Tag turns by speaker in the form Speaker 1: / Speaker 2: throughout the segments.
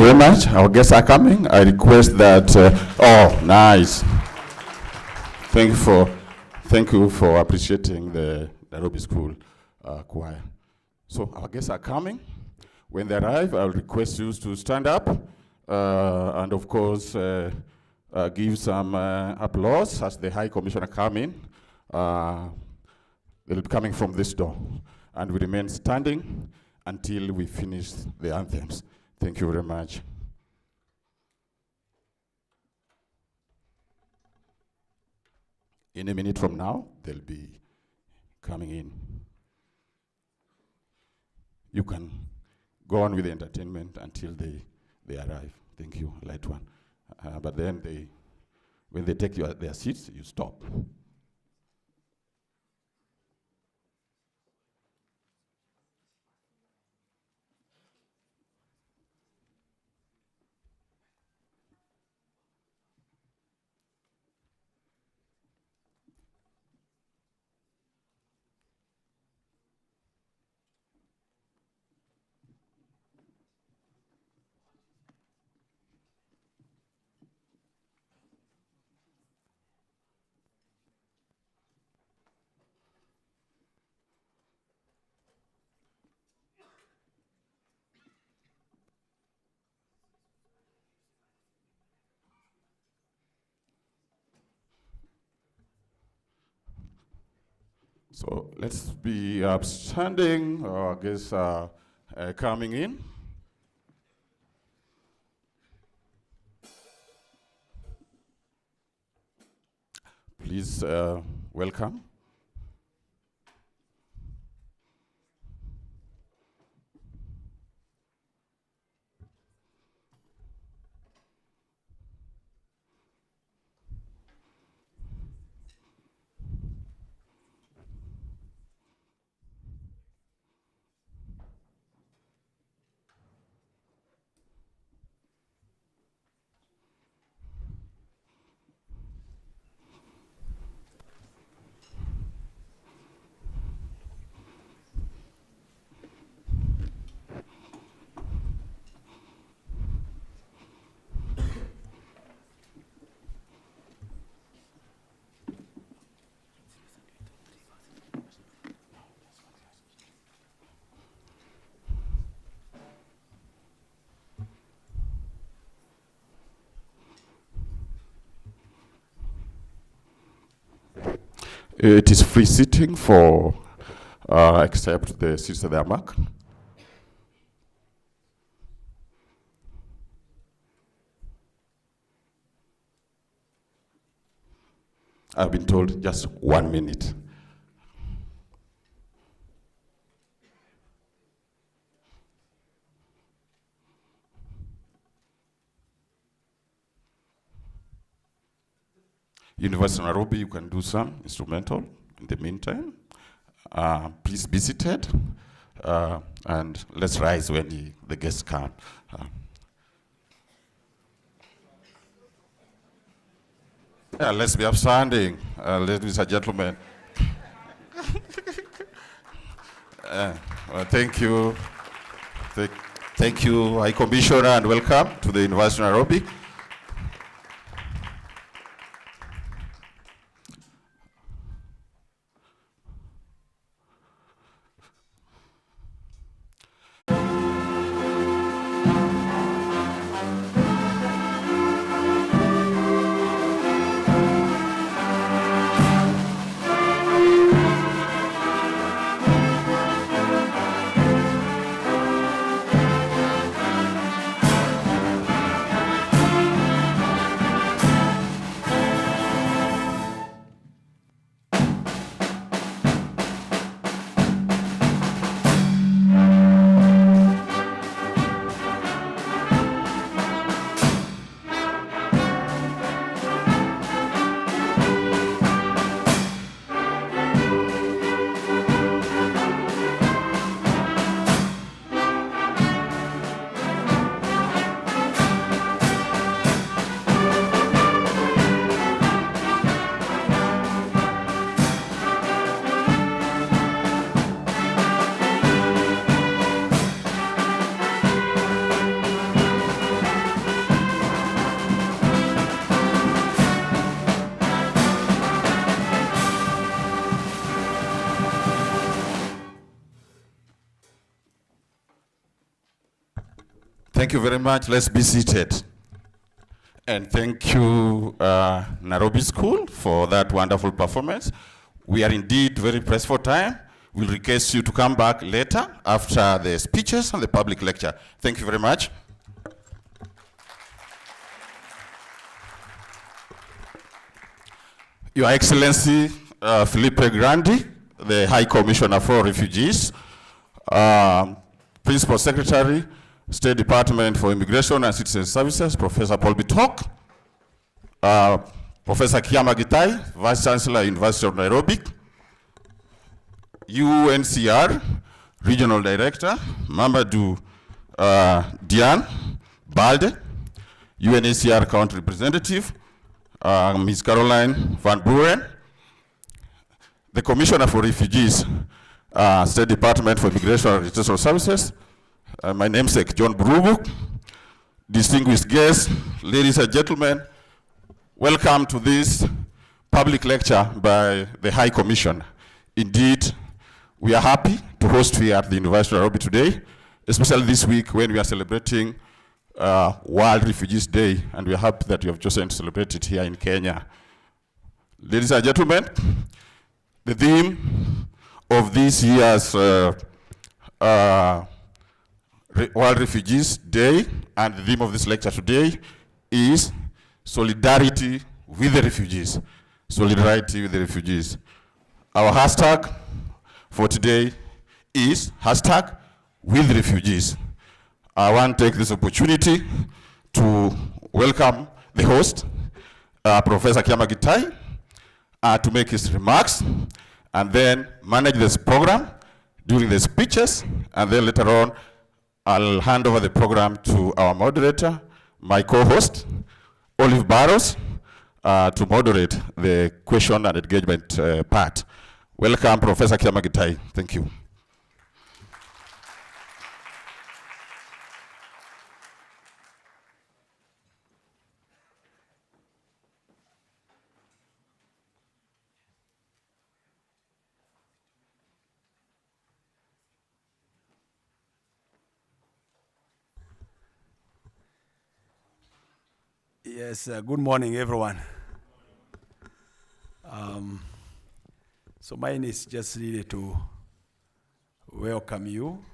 Speaker 1: very much. Our guests are coming. I request that. Oh, nice. Thank you for appreciating the Nairobi School choir. So our guests are coming. When they arrive, I'll request you to stand up and, of course, give some applause as the High Commissioner come in. They'll be coming from this door, and we remain standing until we finish the anthems. Thank you very much. In a minute from now, they'll be coming in. You can go on with the entertainment until they arrive. Thank you, light one. But then when they take their seats, you stop. So let's be standing, I guess, coming in. Please welcome. It is free seating for, except the seats that are marked. I've been told just 1 minute. University of Nairobi, you can do some instrumental in the meantime. Please be seated, and let's rise when the guests come. Let's be upstanding, ladies and gentlemen. Thank you. Thank you, High Commissioner, and welcome to the University of Nairobi. Thank you very much. Let's be seated. And thank you, Nairobi School, for that wonderful performance. We are indeed very pressed for time. We'll request you to come back later after the speeches and the public lecture. Thank you very much. Your Excellency, FILIPPO GRANDI, the High Commissioner for Refugees, Principal Secretary, State Department for Immigration and Citizen Services, Professor Paul Bitok, Professor Kiama Gitai, Vice Chancellor, University of Nairobi, UNCR, Regional Director, Mamadou Diane Balde, UNHCR Country Representative, Ms. Caroline Van Buren, the Commissioner for Refugees, State Department for Immigration and Citizen Services, my namesake, John Burugu, distinguished guests, ladies and gentlemen, welcome to this public lecture by the High Commission. Indeed, we are happy to host you at the University of Nairobi today, especially this week when we are celebrating World Refugees Day, and we are happy that you have chosen to celebrate it here in Kenya. Ladies and gentlemen, the theme of this year's World Refugees Day and the theme of this lecture today is solidarity with the refugees. Solidarity with the refugees. Our hashtag for today is hashtag with refugees. I want to take this opportunity to welcome the host, Professor Kiama Gitai, to make his remarks and then manage this program during the speeches, and then later on I'll hand over the program to our moderator, my co-host, Olive Barros, to moderate the question and engagement part. Welcome, Professor Kiama Gitai. Thank you.
Speaker 2: Yes, good morning, everyone. So mine is just really to welcome you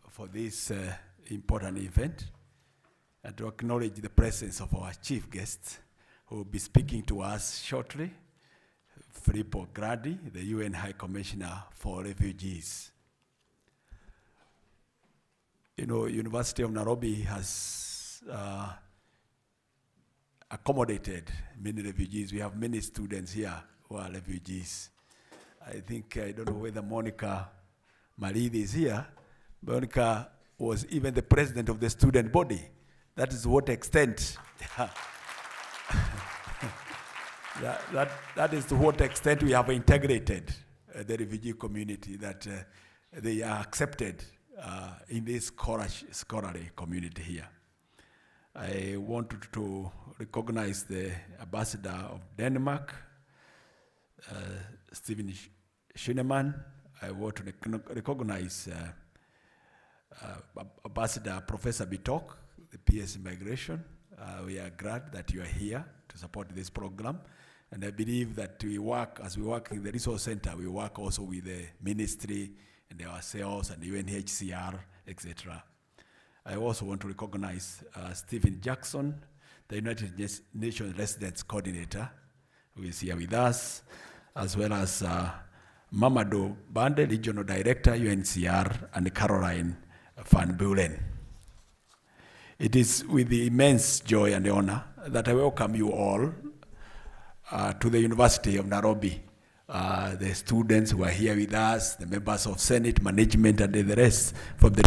Speaker 2: for this important event and to acknowledge the presence of our chief guest who will be speaking to us shortly, FILIPPO GRANDI, the UN High Commissioner for Refugees. You know, University of Nairobi has accommodated many refugees. We have many students here who are refugees. I think, I don't know whether Monica Malidi is here. Monica was even the president of the student body. That is what extent. that is to what extent we have integrated the refugee community, that they are accepted in this scholarly community here. I wanted to recognize the ambassador of Denmark, Stephen Schineman. I want to recognize Ambassador Professor Bitok, the PS Immigration. We are glad that you are here to support this program. And I believe that we work, as we work in the resource center, we work also with the ministry and ourselves and UNHCR, etc. I also want to recognize Stephen Jackson, the United Nations Residence Coordinator, who is here with us, as well as Mamadou Bande, Regional Director, UNCR, and Caroline Van Buren. It is with the immense joy and honor that I welcome you all to the University of Nairobi. The students who are here with us, the members of Senate, management, and the rest from the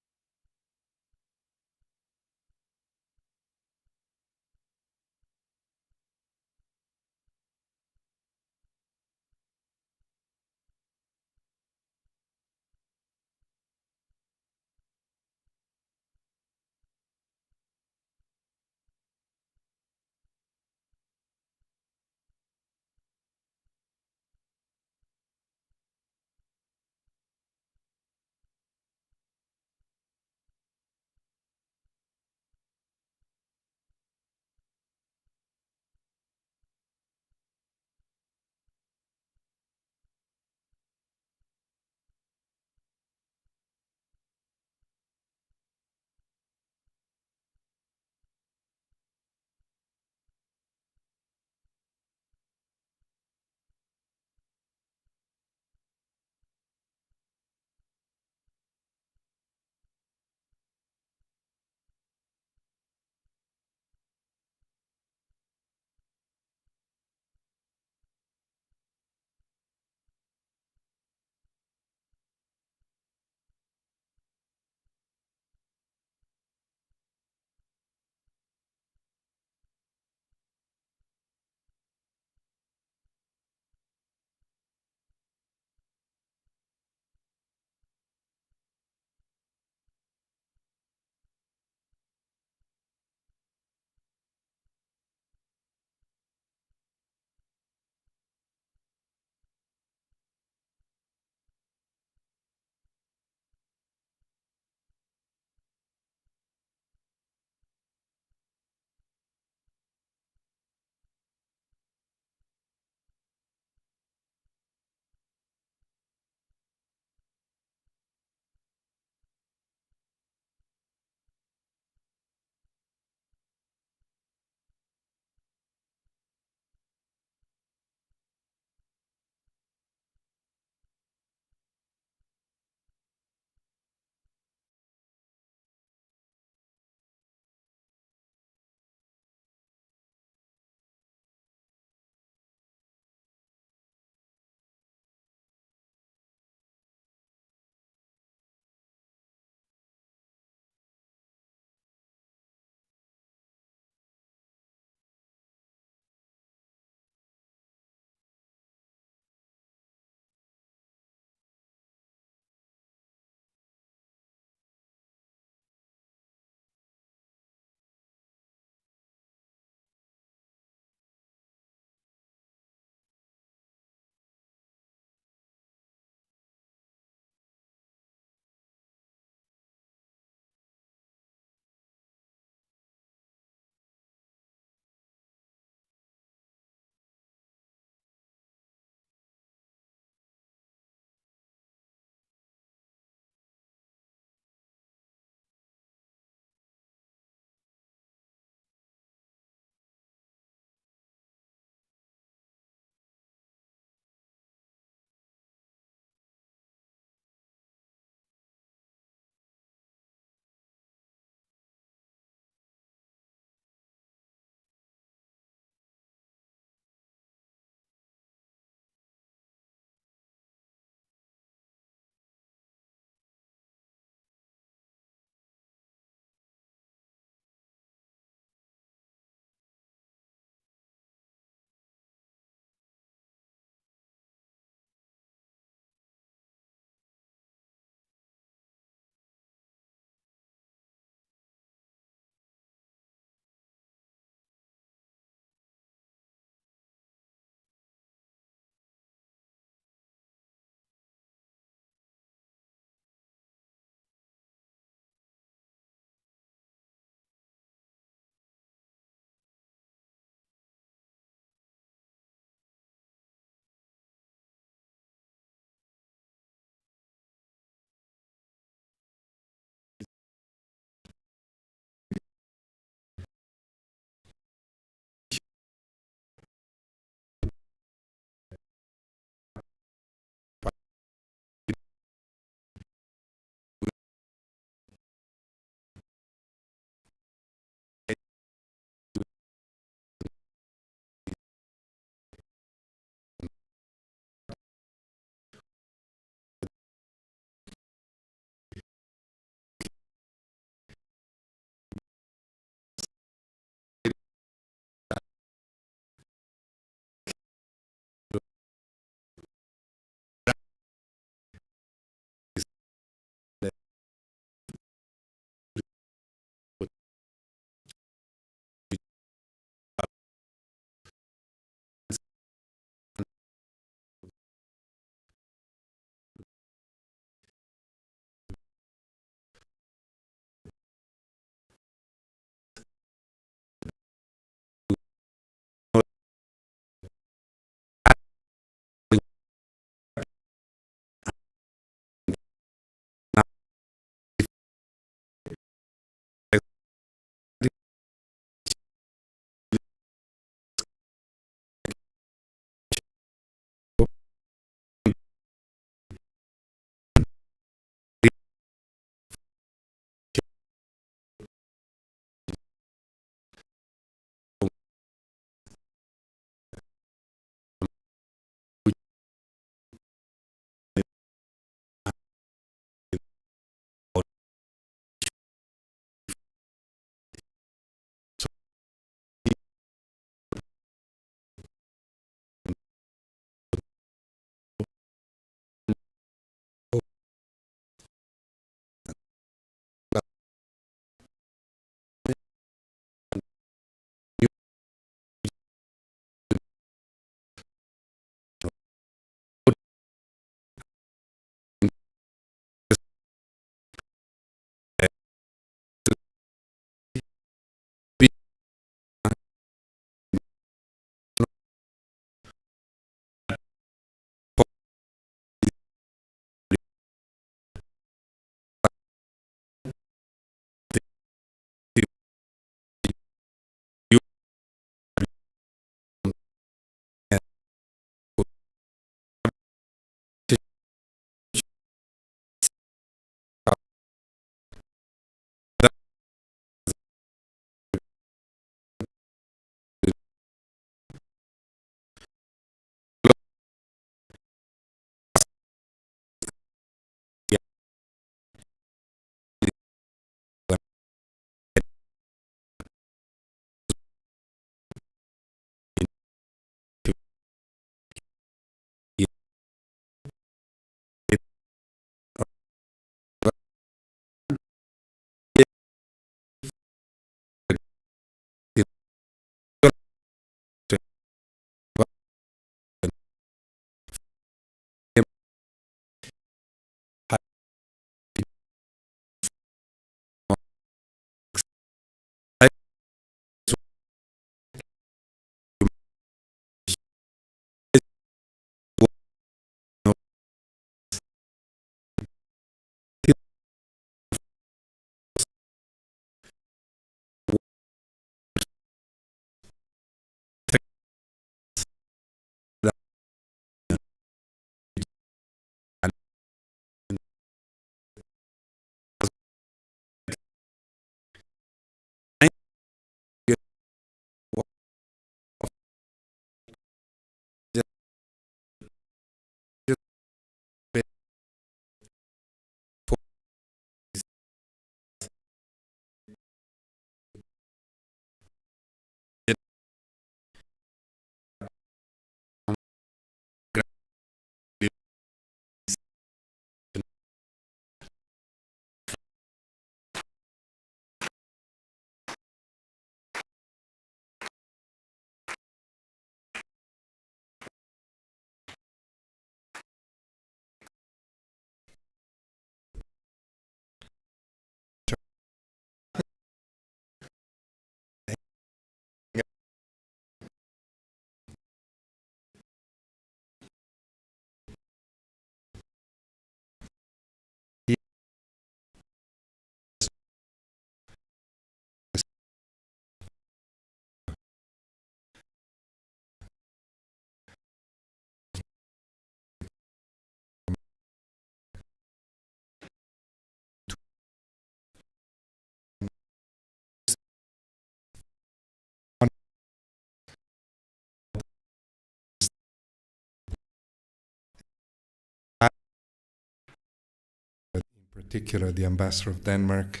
Speaker 3: particular the Ambassador of Denmark,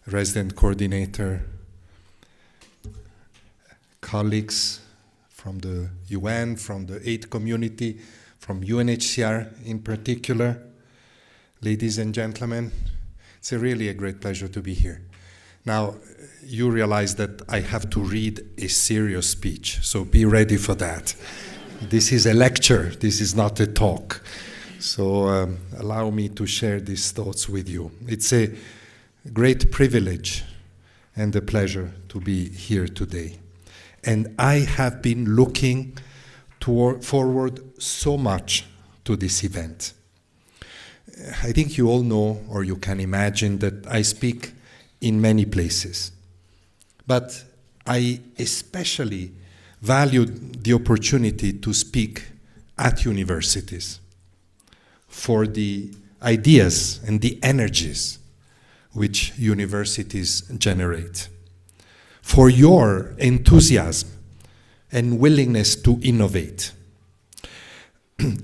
Speaker 3: Resident Coordinator, colleagues from the UN, from the aid community, from UNHCR in particular, ladies and gentlemen, it's really a great pleasure to be here. Now, you realize that I have to read a serious speech, so be ready for that. This is a lecture, this is not a talk. So allow me to share these thoughts with you. It's a great privilege and a pleasure to be here today. And I have been looking forward so much to this event. I think you all know, or you can imagine, that I speak in many places. But I especially valued the opportunity to speak at universities for the ideas and the energies which universities generate, for your enthusiasm and willingness to innovate.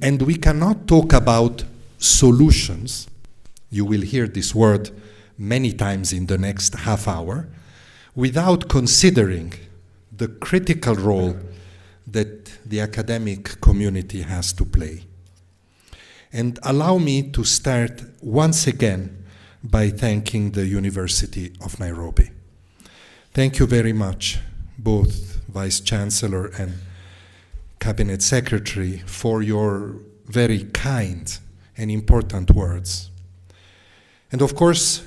Speaker 3: And we cannot talk about solutions, you will hear this word many times in the next half hour, without considering the critical role that the academic community has to play. And allow me to start once again by thanking the University of Nairobi. Thank you very much, both Vice Chancellor and Cabinet Secretary, for your very kind and important words. And of course,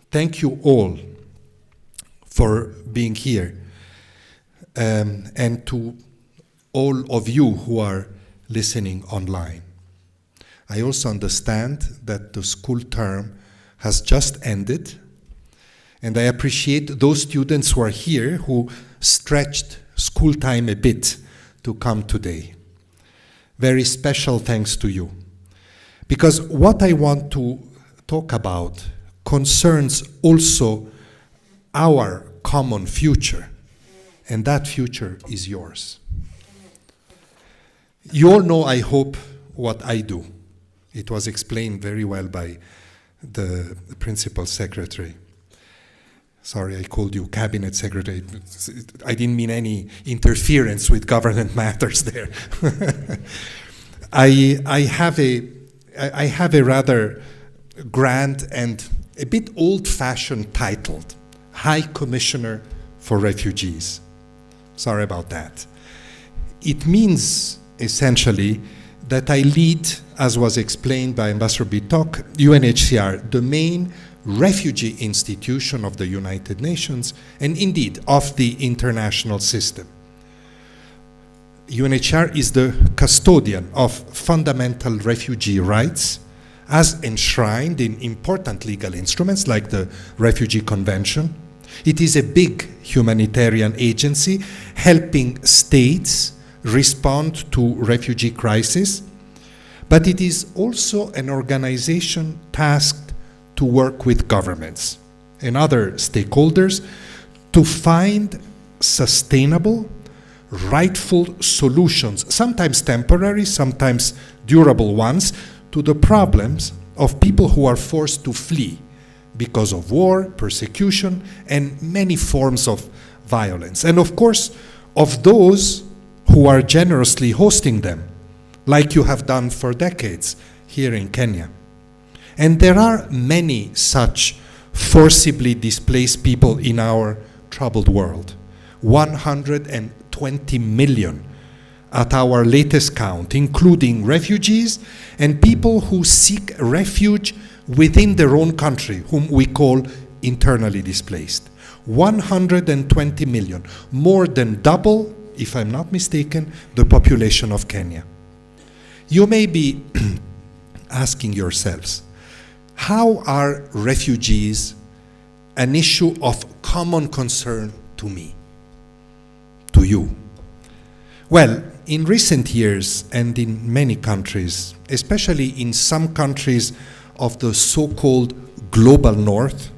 Speaker 3: thank you all for being here, and to all of you who are listening online. I also understand that the school term has just ended, and I appreciate those students who are here who stretched school time a bit to come today. Very special thanks to you. Because what I want to talk about concerns also our common future, and that future is yours. You all know, I hope, what I do. It was explained very well by the Principal Secretary. Sorry, I called you Cabinet Secretary. I didn't mean any interference with government matters there. I have a rather grand and a bit old-fashioned title, High Commissioner for Refugees. Sorry about that. It means essentially that I lead, as was explained by Ambassador Bitok, UNHCR, the main refugee institution of the United Nations, and indeed of the international system. UNHCR is the custodian of fundamental refugee rights as enshrined in important legal instruments like the Refugee Convention. It is a big humanitarian agency helping states respond to refugee crisis, but it is also an organization tasked to work with governments and other stakeholders to find sustainable, rightful solutions, sometimes temporary, sometimes durable ones, to the problems of people who are forced to flee because of war, persecution, and many forms of violence. And of course, of those who are generously hosting them, like you have done for decades here in Kenya. And there are many such forcibly displaced people in our troubled world. 120 million at our latest count, including refugees and people who seek refuge within their own country, whom we call internally displaced. 120 million, more than double, if I'm not mistaken, the population of Kenya. You may be asking yourselves, how are refugees an issue of common concern to me, to you? Well, in recent years and in many countries, especially in some countries of the so-called global north,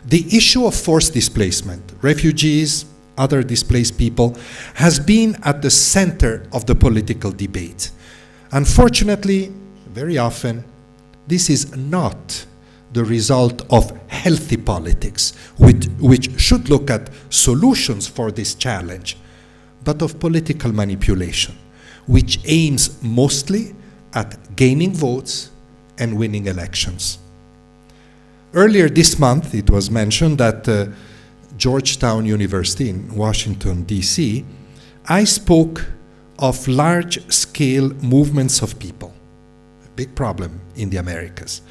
Speaker 3: the issue of forced displacement, refugees, other displaced people, has been at the center of the political debate. Unfortunately, very often, this is not the result of healthy politics, which should look at solutions for this challenge, but of political manipulation, which aims mostly at gaining votes and winning elections. Earlier this month, it was mentioned that Georgetown University in Washington, D.C., I spoke of large-scale movements of people, a big problem in the Americas,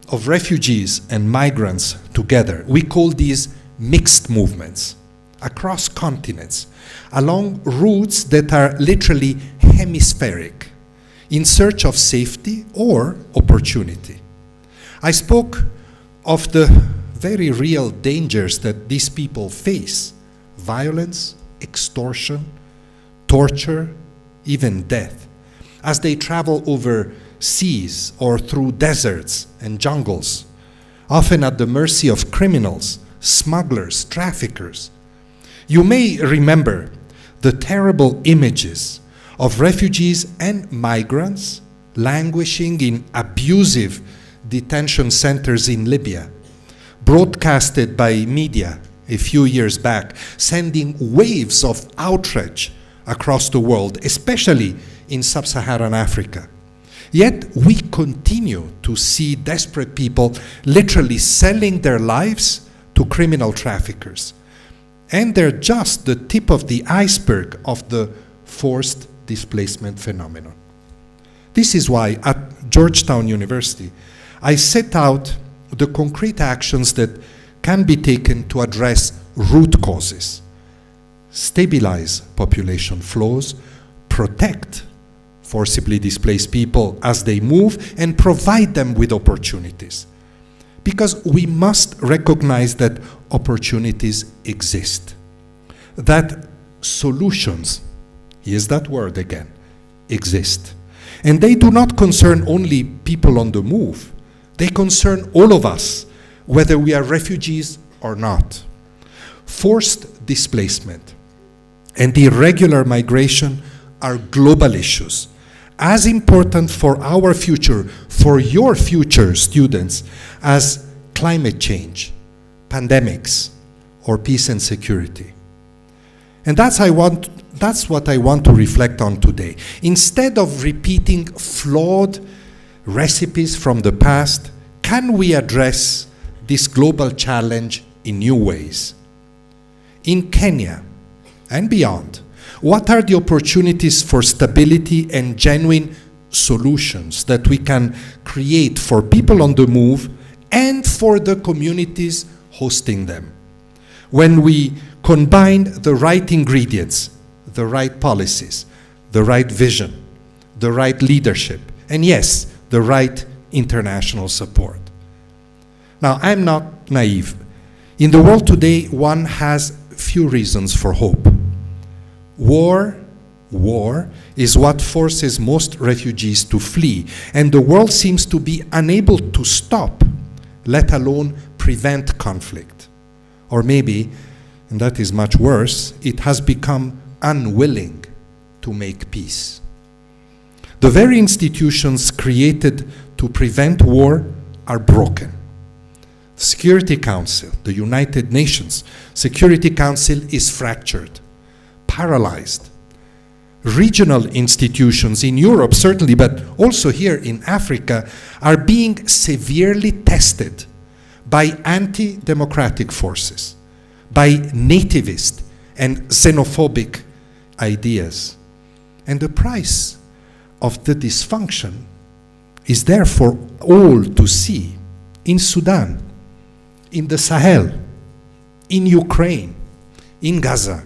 Speaker 3: of refugees and migrants together. We call these mixed movements across continents, along routes that are literally hemispheric, in search of safety or opportunity. I spoke of the very real dangers that these people face: violence, extortion, torture, even death, as they travel over seas or through deserts and jungles, often at the mercy of criminals, smugglers, traffickers. You may remember the terrible images of refugees and migrants languishing in abusive detention centers in Libya, broadcasted by media a few years back, sending waves of outrage across the world, especially in sub-Saharan Africa. Yet we continue to see desperate people literally selling their lives to criminal traffickers. And they're just the tip of the iceberg of the forced displacement phenomenon. This is why at Georgetown University, I set out the concrete actions that can be taken to address root causes, stabilize population flows, protect forcibly displaced people as they move, and provide them with opportunities. Because we must recognize that opportunities exist, that solutions, here's that word again, exist. And they do not concern only people on the move. They concern all of us, whether we are refugees or not. Forced displacement and irregular migration are global issues, as important for our future, for your future, students, as climate change, pandemics, or peace and security. And that's what I want to reflect on today. Instead of repeating flawed recipes from the past, can we address this global challenge in new ways? In Kenya and beyond, what are the opportunities for stability and genuine solutions that we can create for people on the move and for the communities hosting them? When we combine the right ingredients, the right policies, the right vision, the right leadership, and yes, the right international support. Now, I'm not naive. In the world today, one has few reasons for hope. War is what forces most refugees to flee, and the world seems to be unable to stop, let alone prevent conflict. Or maybe, and that is much worse, it has become unwilling to make peace. The very institutions created to prevent war are broken. The Security Council, the United Nations Security Council, is fractured, paralyzed. Regional institutions in Europe, certainly, but also here in Africa, are being severely tested by anti-democratic forces, by nativist and xenophobic ideas. And the price of the dysfunction is there for all to see in Sudan, in the Sahel, in Ukraine, in Gaza.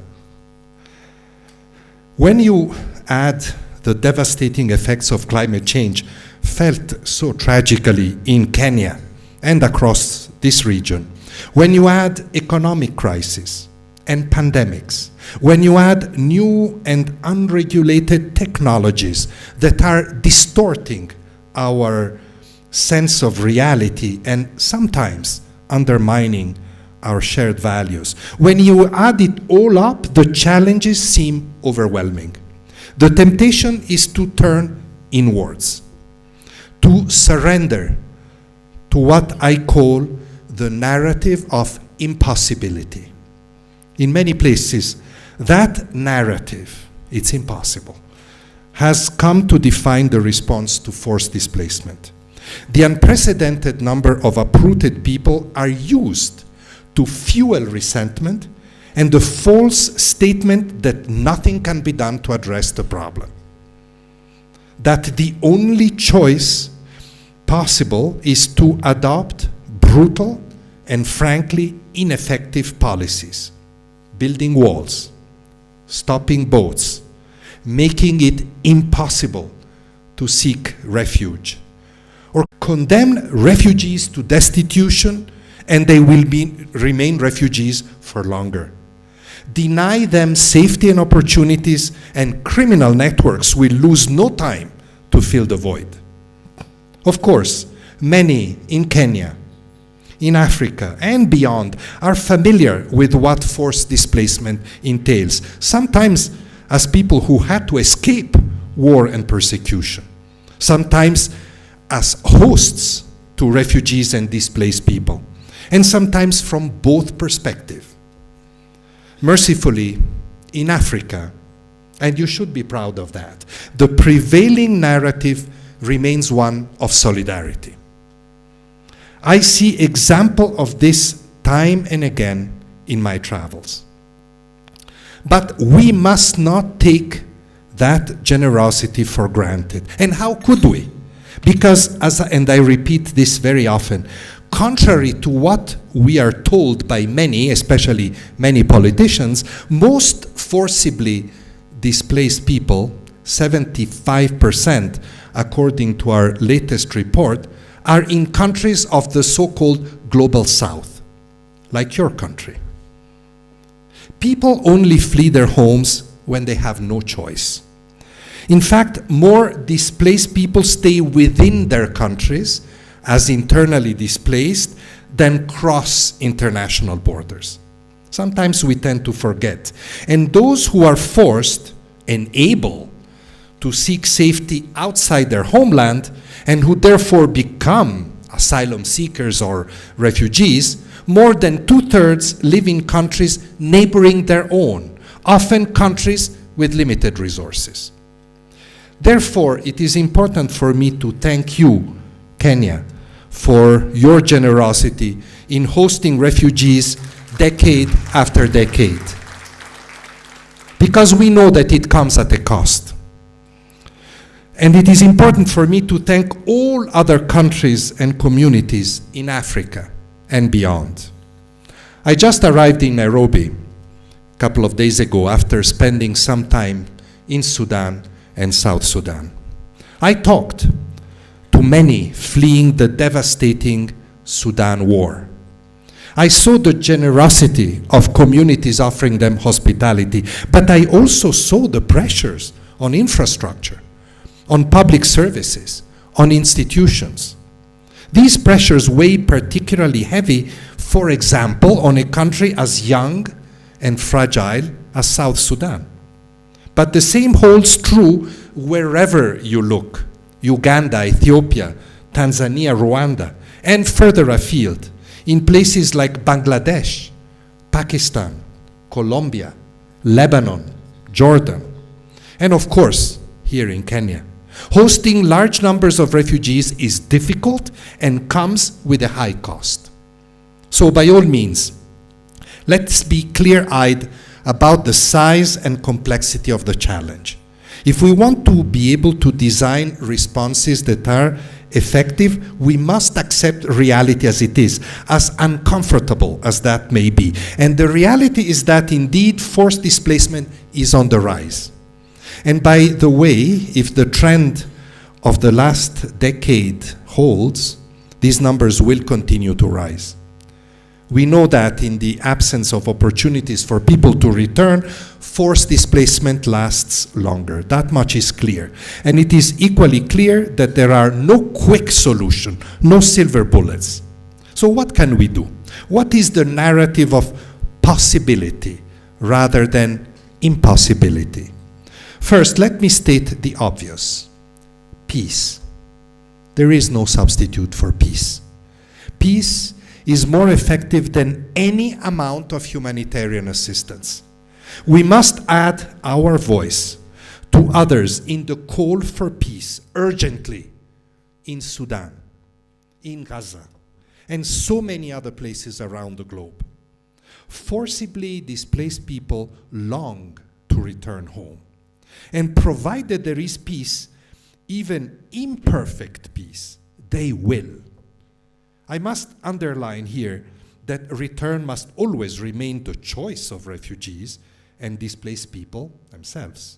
Speaker 3: When you add the devastating effects of climate change felt so tragically in Kenya and across this region, when you add economic crisis and pandemics, when you add new and unregulated technologies that are distorting our sense of reality and sometimes undermining our shared values, when you add it all up, the challenges seem overwhelming. The temptation is to turn inwards, to surrender to what I call the narrative of impossibility. In many places, that narrative, it's impossible, has come to define the response to forced displacement. The unprecedented number of uprooted people are used to fuel resentment and the false statement that nothing can be done to address the problem. That the only choice possible is to adopt brutal and frankly ineffective policies, building walls, stopping boats, making it impossible to seek refuge, or condemn refugees to destitution and they will remain refugees for longer. Deny them safety and opportunities, and criminal networks will lose no time to fill the void. Of course, many in Kenya, in Africa, and beyond are familiar with what forced displacement entails, sometimes as people who had to escape war and persecution, sometimes as hosts to refugees and displaced people, and sometimes from both perspectives. Mercifully, in Africa, and you should be proud of that, the prevailing narrative remains one of solidarity. I see example of this time and again in my travels. But we must not take that generosity for granted. And how could we? Because, and I repeat this very often, contrary to what we are told by many, especially many politicians, most forcibly displaced people, 75%, according to our latest report, are in countries of the so-called global south, like your country. People only flee their homes when they have no choice. In fact, more displaced people stay within their countries as internally displaced than cross international borders. Sometimes we tend to forget. And those who are forced and able to seek safety outside their homeland and who therefore become asylum seekers or refugees, more than 2/3 live in countries neighboring their own, often countries with limited resources. Therefore, it is important for me to thank you, Kenya, for your generosity in hosting refugees decade after decade. Because we know that it comes at a cost. And it is important for me to thank all other countries and communities in Africa and beyond. I just arrived in Nairobi a couple of days ago after spending some time in Sudan and South Sudan. I talked to many fleeing the devastating Sudan war. I saw the generosity of communities offering them hospitality, but I also saw the pressures on infrastructure, on public services, on institutions. These pressures weigh particularly heavy, for example, on a country as young and fragile as South Sudan. But the same holds true wherever you look: Uganda, Ethiopia, Tanzania, Rwanda, and further afield, in places like Bangladesh, Pakistan, Colombia, Lebanon, Jordan, and of course, here in Kenya. Hosting large numbers of refugees is difficult and comes with a high cost. So by all means, let's be clear-eyed about the size and complexity of the challenge. If we want to be able to design responses that are effective, we must accept reality as it is, as uncomfortable as that may be. And the reality is that indeed forced displacement is on the rise. And by the way, if the trend of the last decade holds, these numbers will continue to rise. We know that in the absence of opportunities for people to return, forced displacement lasts longer. That much is clear. And it is equally clear that there are no quick solutions, no silver bullets. So what can we do? What is the narrative of possibility rather than impossibility? First, let me state the obvious. Peace. There is no substitute for peace. peace is more effective than any amount of humanitarian assistance. We must add our voice to others in the call for peace urgently in Sudan, in Gaza, and so many other places around the globe. Forcibly displaced people long to return home. And provided there is peace, even imperfect peace, they will. I must underline here that return must always remain the choice of refugees and displaced people themselves.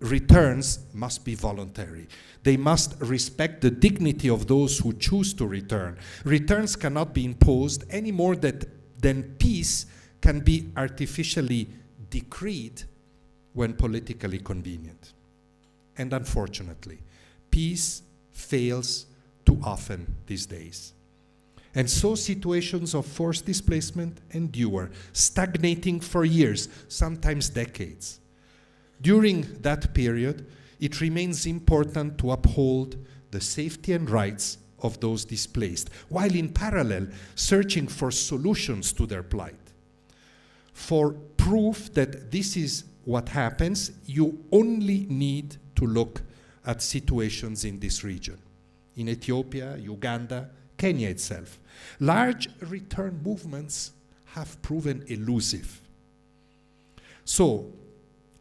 Speaker 3: Returns must be voluntary. They must respect the dignity of those who choose to return. Returns cannot be imposed any more than peace can be artificially decreed when politically convenient. And unfortunately, peace fails too often these days. And so situations of forced displacement endure, stagnating for years, sometimes decades. During that period, it remains important to uphold the safety and rights of those displaced, while in parallel searching for solutions to their plight. For proof that this is what happens, you only need to look at situations in this region. In Ethiopia, Uganda, Kenya itself, large return movements have proven elusive. So,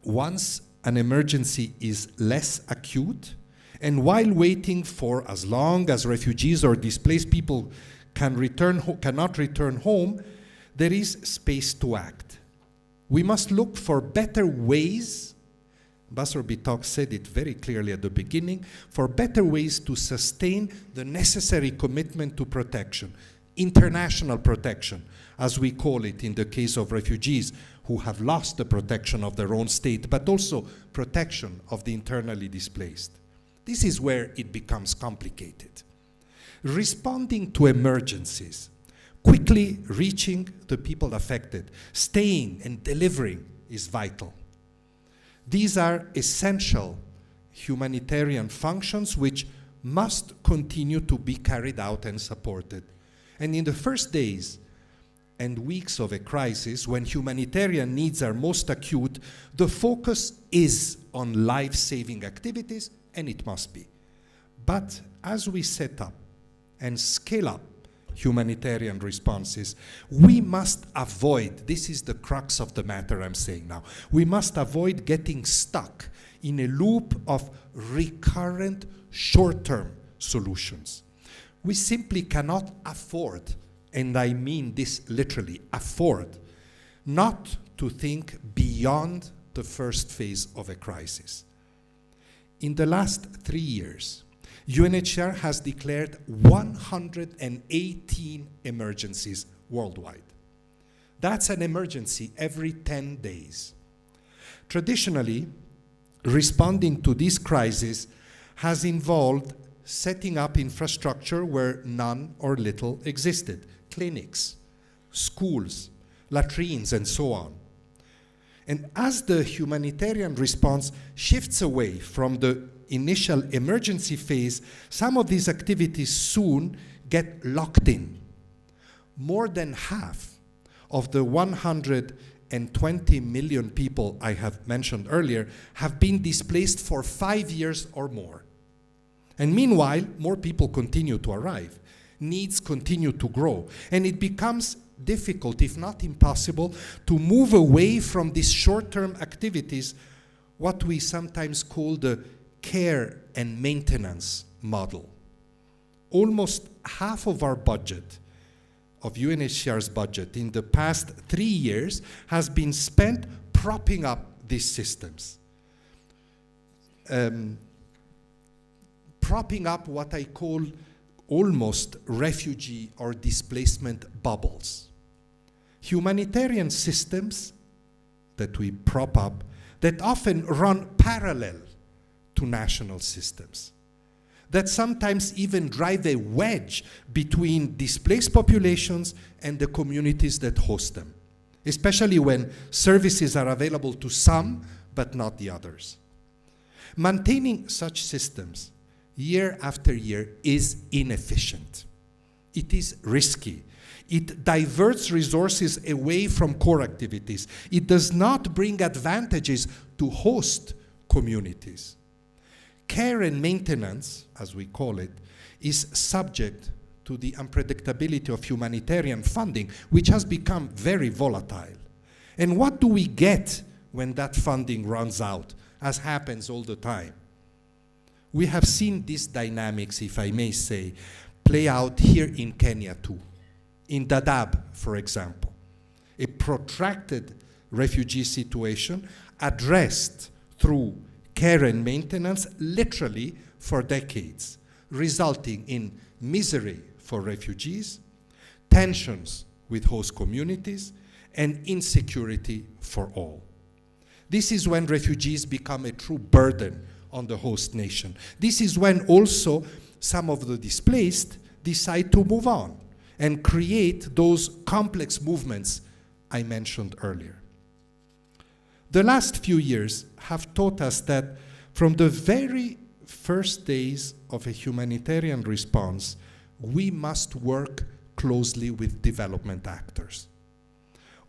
Speaker 3: once an emergency is less acute, and while waiting for as long as refugees or displaced people cannot return home, there is space to act. We must look for better ways, Ambassador Bitok said it very clearly at the beginning, for better ways to sustain the necessary commitment to protection, international protection, as we call it in the case of refugees who have lost the protection of their own state, but also protection of the internally displaced. This is where it becomes complicated. Responding to emergencies, quickly reaching the people affected, staying and delivering is vital. These are essential humanitarian functions which must continue to be carried out and supported. And in the first days and weeks of a crisis, when humanitarian needs are most acute, the focus is on life-saving activities, and it must be. But as we set up and scale up humanitarian responses, we must avoid, this is the crux of the matter I'm saying now, we must avoid getting stuck in a loop of recurrent short-term solutions. We simply cannot afford, and I mean this literally, afford, not to think beyond the first phase of a crisis. In the last 3 years, UNHCR has declared 118 emergencies worldwide. That's an emergency every 10 days. Traditionally, responding to this crisis has involved setting up infrastructure where none or little existed. Clinics, schools, latrines, and so on. And as the humanitarian response shifts away from the initial emergency phase, some of these activities soon get locked in. More than half of the 120 million people I have mentioned earlier have been displaced for 5 years or more. And meanwhile, more people continue to arrive. Needs continue to grow. And it becomes difficult, if not impossible, to move away from these short-term activities, what we sometimes call the care and maintenance model. Almost half of our budget, of UNHCR's budget, in the past 3 years has been spent propping up these systems. Propping up what I call almost refugee or displacement bubbles. Humanitarian systems that we prop up that often run parallel to national systems, that sometimes even drive a wedge between displaced populations and the communities that host them, especially when services are available to some but not the others. Maintaining such systems year after year is inefficient. It is risky. It diverts resources away from core activities. It does not bring advantages to host communities. Care and maintenance, as we call it, is subject to the unpredictability of humanitarian funding, which has become very volatile. And what do we get when that funding runs out, as happens all the time? We have seen these dynamics, if I may say, play out here in Kenya too. In Dadaab, for example, a protracted refugee situation addressed through care and maintenance literally for decades, resulting in misery for refugees, tensions with host communities, and insecurity for all. This is when refugees become a true burden on the host nation. This is when also some of the displaced decide to move on and create those complex movements I mentioned earlier. The last few years have taught us that from the very first days of a humanitarian response, we must work closely with development actors,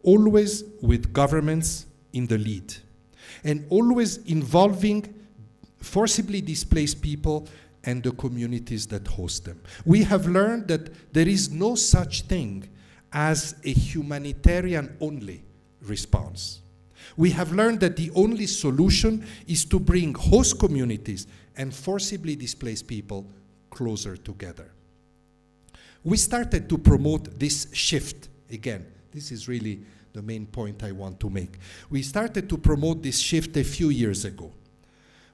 Speaker 3: always with governments in the lead, and always involving forcibly displaced people and the communities that host them. We have learned that there is no such thing as a humanitarian-only response. We have learned that the only solution is to bring host communities and forcibly displaced people closer together. We started to promote this shift. Again, this is really the main point I want to make. We started to promote this shift a few years ago.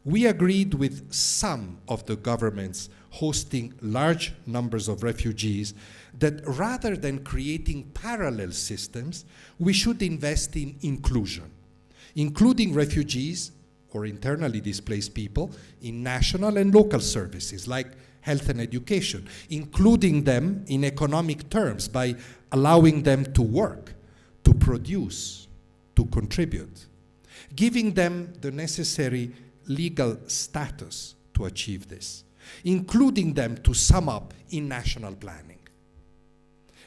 Speaker 3: We agreed with some of the governments hosting large numbers of refugees that rather than creating parallel systems, we should invest in inclusion, including refugees or internally displaced people in national and local services like health and education, including them in economic terms by allowing them to work, to produce, to contribute, giving them the necessary legal status to achieve this, including them to sum up in national planning.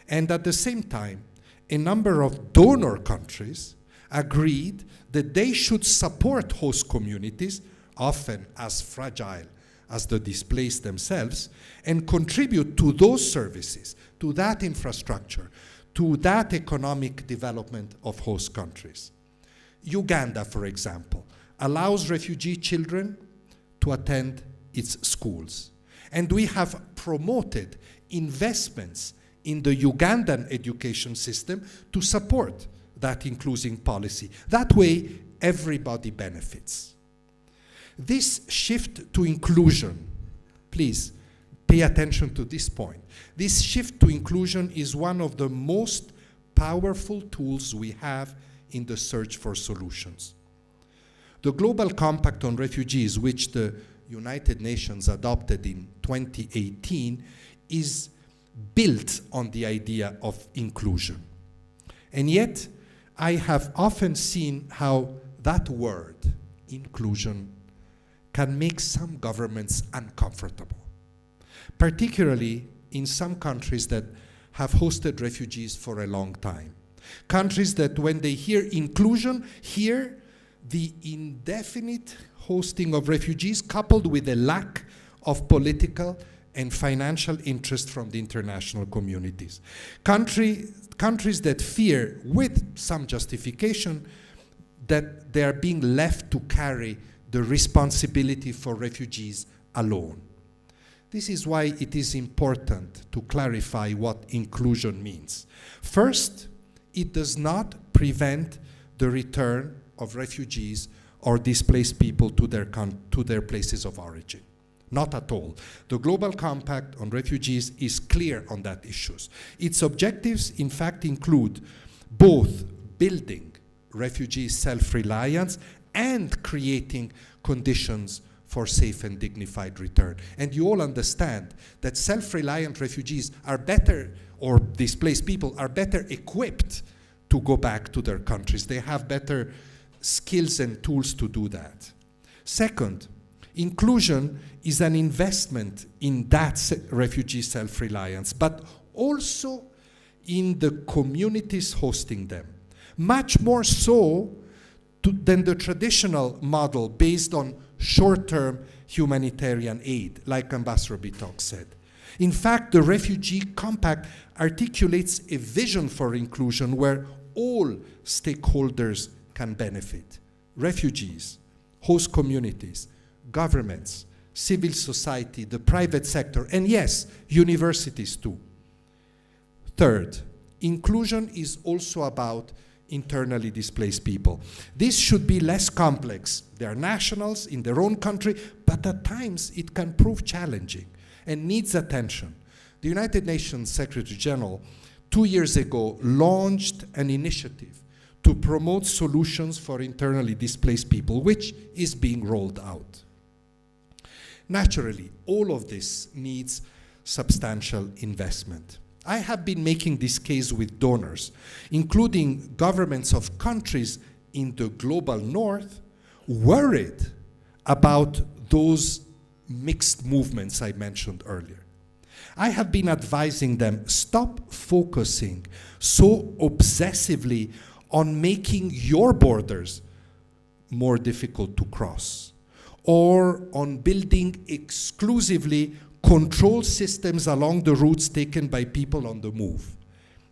Speaker 3: And at the same time, a number of donor countries agreed that they should support host communities, often as fragile as the displaced themselves, and contribute to those services, to that infrastructure, to that economic development of host countries. Uganda, for example, allows refugee children to attend its schools. And we have promoted investments in the Ugandan education system to support that inclusive policy. That way, everybody benefits. This shift to inclusion, please pay attention to this point. This shift to inclusion is one of the most powerful tools we have in the search for solutions. The Global Compact on Refugees, which the United Nations adopted in 2018, is built on the idea of inclusion. And yet, I have often seen how that word, inclusion, can make some governments uncomfortable, particularly in some countries that have hosted refugees for a long time. Countries that when they hear inclusion, hear the indefinite hosting of refugees coupled with a lack of political and financial interest from the international communities. Countries that fear, with some justification, that they are being left to carry the responsibility for refugees alone. This is why it is important to clarify what inclusion means. First, it does not prevent the return of refugees or displaced people to their places of origin. Not at all. The Global Compact on Refugees is clear on that issues. Its objectives, in fact, include both building refugee self-reliance and creating conditions for safe and dignified return. And you all understand that self-reliant refugees are better, or displaced people are better equipped to go back to their countries. They have better skills and tools to do that. Second, inclusion is an investment in that refugee self-reliance, but also in the communities hosting them, much more so than the traditional model based on short-term humanitarian aid, like Ambassador Bitok said. In fact, the Refugee Compact articulates a vision for inclusion where all stakeholders can benefit: refugees, host communities, governments, civil society, the private sector, and yes, universities too. Third, inclusion is also about internally displaced people. This should be less complex. They are nationals in their own country, but at times it can prove challenging and needs attention. The United Nations Secretary General 2 years ago launched an initiative to promote solutions for internally displaced people, which is being rolled out. Naturally, all of this needs substantial investment. I have been making this case with donors, including governments of countries in the global north, worried about those mixed movements I mentioned earlier. I have been advising them, stop focusing so obsessively on making your borders more difficult to cross, or on building exclusively control systems along the routes taken by people on the move.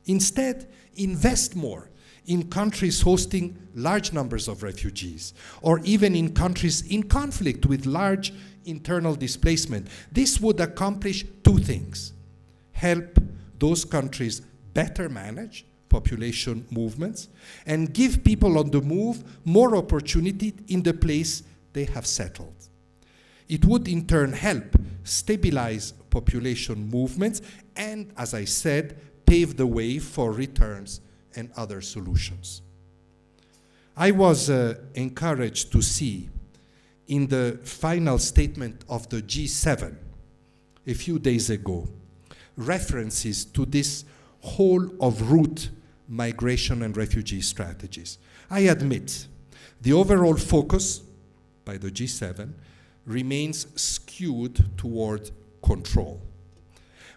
Speaker 3: Instead, invest more in countries hosting large numbers of refugees, or even in countries in conflict with large internal displacement. This would accomplish two things: help those countries better manage population movements, and give people on the move more opportunity in the place they have settled. It would in turn help stabilize population movements and, as I said, pave the way for returns and other solutions. I was encouraged to see in the final statement of the G7 a few days ago references to this whole of route migration and refugee strategies. I admit the overall focus by the G7 remains skewed toward control.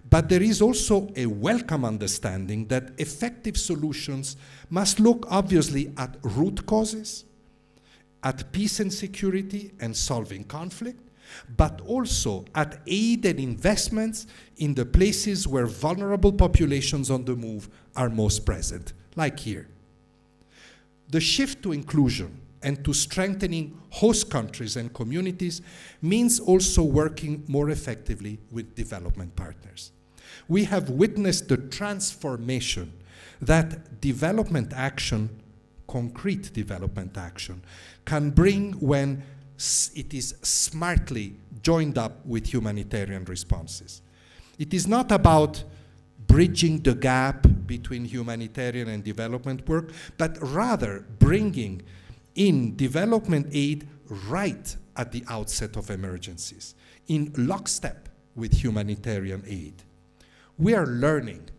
Speaker 3: But there is also a welcome understanding that effective solutions must look obviously at root causes, at peace and security and solving conflict, but also at aid and investments in the places where vulnerable populations on the move are most present, like here. The shift to inclusion and to strengthening host countries and communities means also working more effectively with development partners. We have witnessed the transformation that development action, concrete development action, can bring when it is smartly joined up with humanitarian responses. It is not about bridging the gap between humanitarian and development work, but rather bringing in development aid right at the outset of emergencies, in lockstep with humanitarian aid. We are learning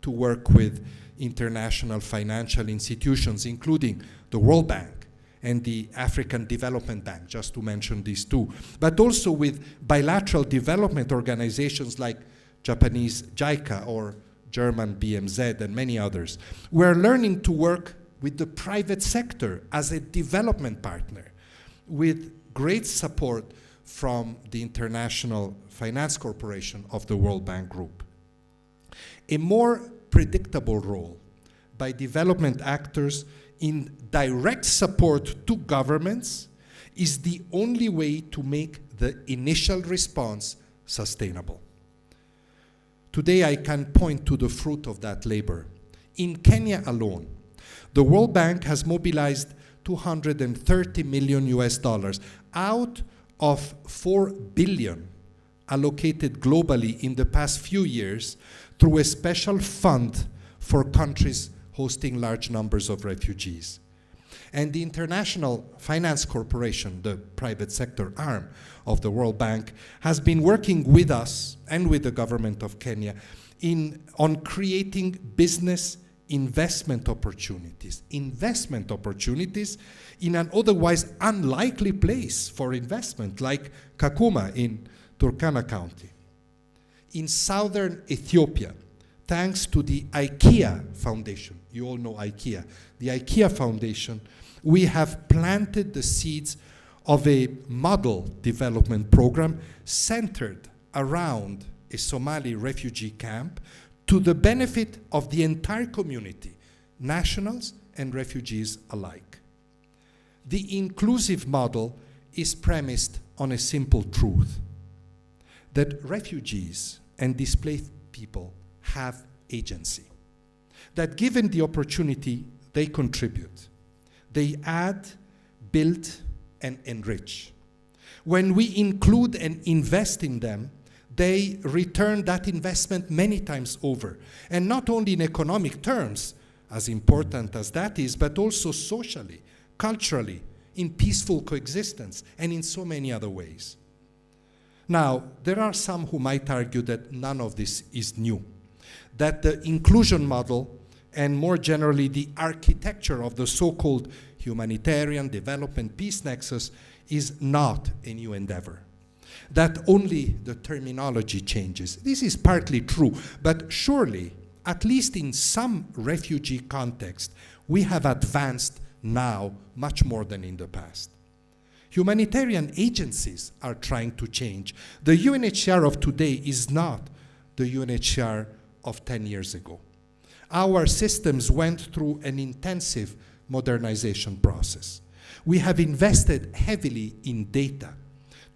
Speaker 3: to work with international financial institutions, including the World Bank and the African Development Bank, just to mention these two, but also with bilateral development organizations like Japanese JICA or German BMZ and many others. We're learning to work with the private sector as a development partner, with great support from the International Finance Corporation of the World Bank Group. A more predictable role by development actors in direct support to governments is the only way to make the initial response sustainable. Today I can point to the fruit of that labor. In Kenya alone, the World Bank has mobilized $230 million out of $4 billion allocated globally in the past few years through a special fund for countries hosting large numbers of refugees. And the International Finance Corporation, the private sector arm of the World Bank, has been working with us and with the government of Kenya on creating business investment opportunities in an otherwise unlikely place for investment, like Kakuma in Turkana County. In southern Ethiopia, thanks to the IKEA Foundation. You all know IKEA. The IKEA Foundation, we have planted the seeds of a model development program centered around a Somali refugee camp to the benefit of the entire community, nationals and refugees alike. The inclusive model is premised on a simple truth, that refugees and displaced people have agency, that given the opportunity, they contribute, they add, build, and enrich. When we include and invest in them, they return that investment many times over, and not only in economic terms, as important as that is, but also socially, culturally, in peaceful coexistence, and in so many other ways. Now, there are some who might argue that none of this is new, that the inclusion model, and more generally the architecture of the so-called humanitarian development peace nexus, is not a new endeavor, that only the terminology changes. This is partly true, but surely, at least in some refugee context, we have advanced now much more than in the past. Humanitarian agencies are trying to change. The UNHCR of today is not the UNHCR of 10 years ago. Our systems went through an intensive modernization process. We have invested heavily in data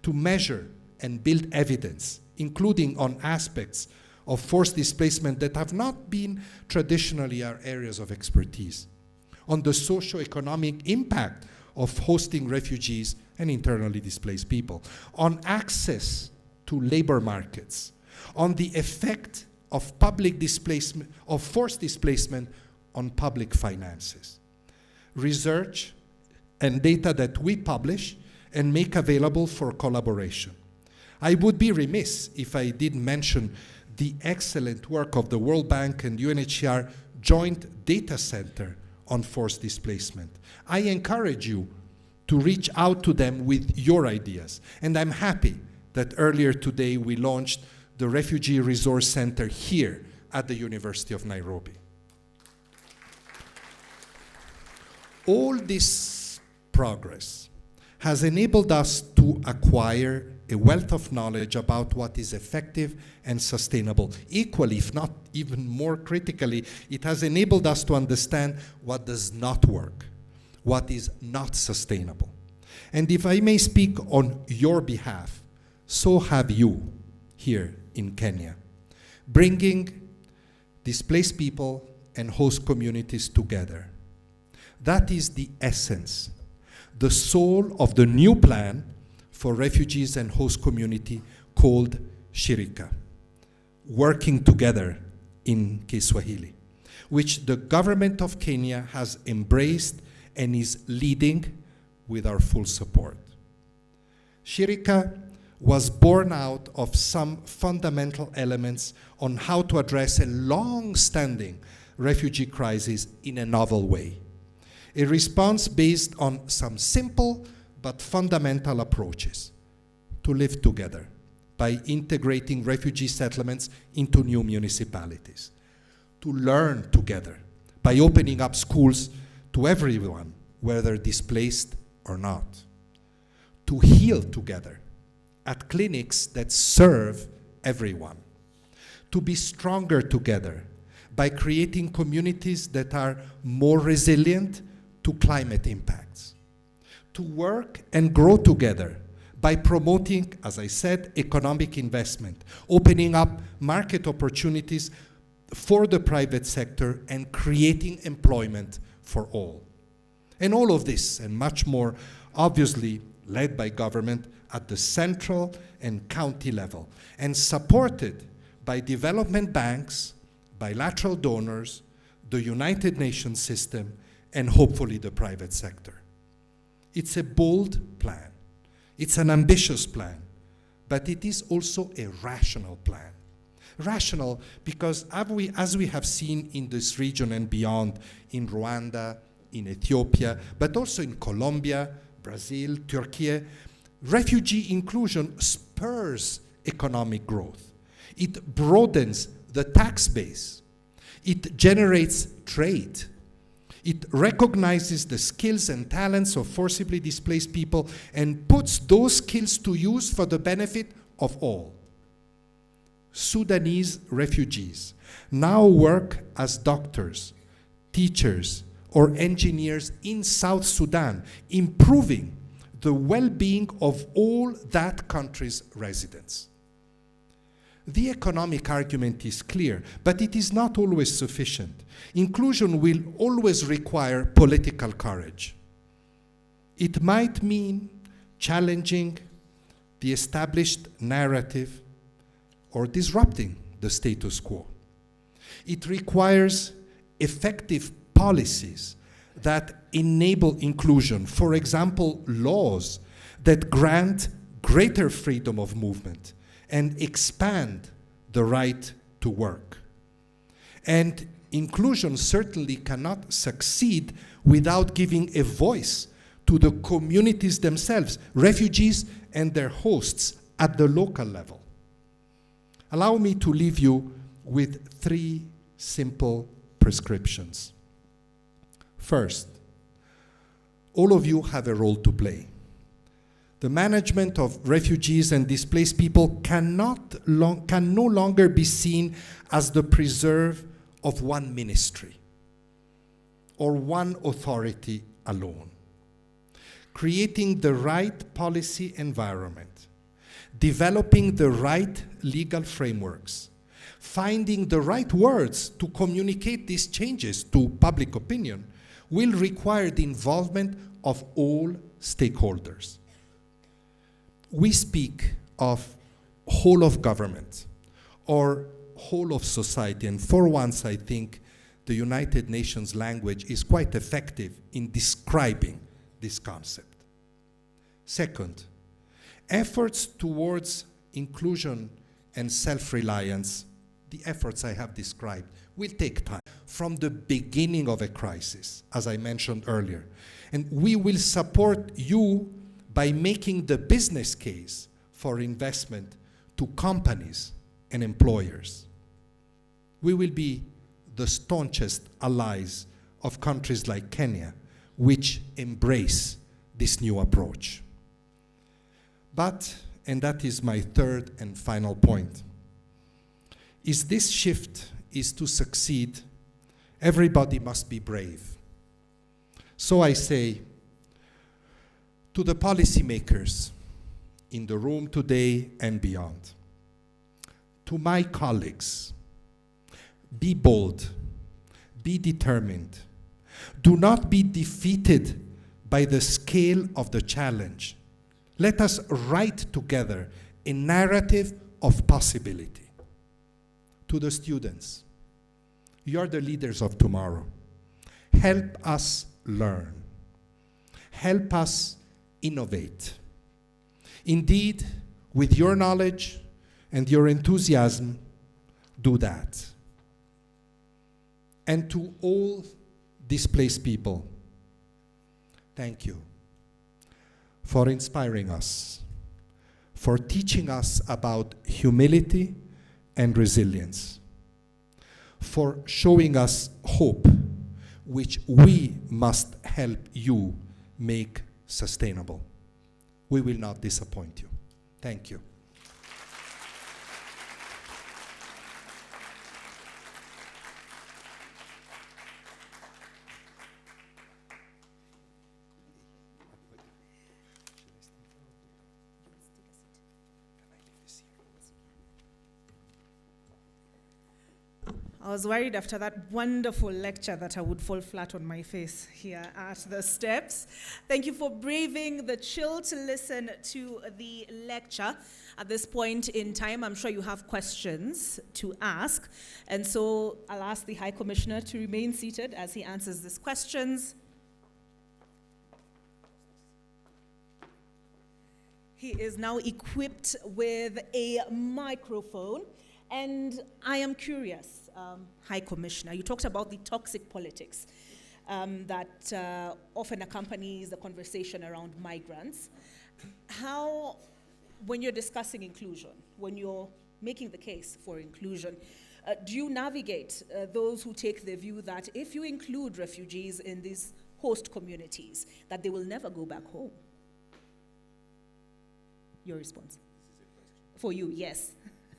Speaker 3: to measure and build evidence, including on aspects of forced displacement that have not been traditionally our areas of expertise, on the socio-economic impact of hosting refugees and internally displaced people, on access to labor markets, on the effect of public displacement, of forced displacement on public finances. Research and data that we publish and make available for collaboration. I would be remiss if I didn't mention the excellent work of the World Bank and UNHCR Joint Data Center on forced displacement. I encourage you to reach out to them with your ideas. And I'm happy that earlier today we launched the Refugee Resource Center here at the University of Nairobi. All this progress has enabled us to acquire a wealth of knowledge about what is effective and sustainable. Equally, if not even more critically, it has enabled us to understand what does not work, what is not sustainable. And if I may speak on your behalf, so have you here in Kenya, bringing displaced people and host communities together. That is the essence, the soul of the new plan for refugees and host community called Shirika, working together in Kiswahili, which the government of Kenya has embraced and is leading with our full support. Shirika was born out of some fundamental elements on how to address a long-standing refugee crisis in a novel way. A response based on some simple but fundamental approaches to live together by integrating refugee settlements into new municipalities, to learn together by opening up schools to everyone, whether displaced or not, to heal together at clinics that serve everyone, to be stronger together by creating communities that are more resilient to climate impacts, to work and grow together by promoting, as I said, economic investment, opening up market opportunities for the private sector and creating employment for all. And all of this and much more, obviously led by government at the central and county level, and supported by development banks, bilateral donors, the United Nations system, and hopefully the private sector. It's a bold plan. It's an ambitious plan, but it is also a rational plan. Rational because as we have seen in this region and beyond, in Rwanda, in Ethiopia, but also in Colombia, Brazil, Turkey, refugee inclusion spurs economic growth. It broadens the tax base It generates trade. It recognizes the skills and talents of forcibly displaced people and puts those skills to use for the benefit of all. Sudanese refugees now work as doctors, teachers, or engineers in South Sudan, improving the well-being of all that country's residents. The economic argument is clear, but it is not always sufficient. Inclusion will always require political courage. It might mean challenging the established narrative or disrupting the status quo. It requires effective policies that enable inclusion, for example, laws that grant greater freedom of movement and expand the right to work. And inclusion certainly cannot succeed without giving a voice to the communities themselves, refugees and their hosts at the local level. Allow me to leave you with 3 simple prescriptions. First, all of you have a role to play. The management of refugees and displaced people can no longer be seen as the preserve of one ministry or one authority alone. Creating the right policy environment, developing the right legal frameworks, finding the right words to communicate these changes to public opinion will require the involvement of all stakeholders. We speak of whole of government or whole of society, and for once I think the United Nations language is quite effective in describing this concept. Second, efforts towards inclusion and self-reliance, the efforts I have described, will take time from the beginning of a crisis, as I mentioned earlier. And we will support you by making the business case for investment to companies and employers. We will be the staunchest allies of countries like Kenya, which embrace this new approach. But, and that is my third and final point, is this shift is to succeed, everybody must be brave. So I say, to the policymakers in the room today and beyond, to my colleagues, be bold, be determined. Do not be defeated by the scale of the challenge. Let us write together a narrative of possibility. To the students, you are the leaders of tomorrow. Help us learn. Help us innovate. Indeed, with your knowledge and your enthusiasm, do that. And to all displaced people, thank you for inspiring us, for teaching us about humility and resilience, for showing us hope, which we must help you make sustainable. We will not disappoint you. Thank you.
Speaker 4: I was worried after that wonderful lecture that I would fall flat on my face here at the steps. Thank you for braving the chill to listen to the lecture. At this point in time, I'm sure you have questions to ask. And so I'll ask the High Commissioner to remain seated as he answers these questions. He is now equipped with a microphone. And I am curious, High Commissioner, you talked about the toxic politics that often accompanies the conversation around migrants. How, when you're discussing inclusion, when you're making the case for inclusion, Do you navigate those who take the view that if you include refugees in these host communities, that they will never go back home? Your response? For you, yes.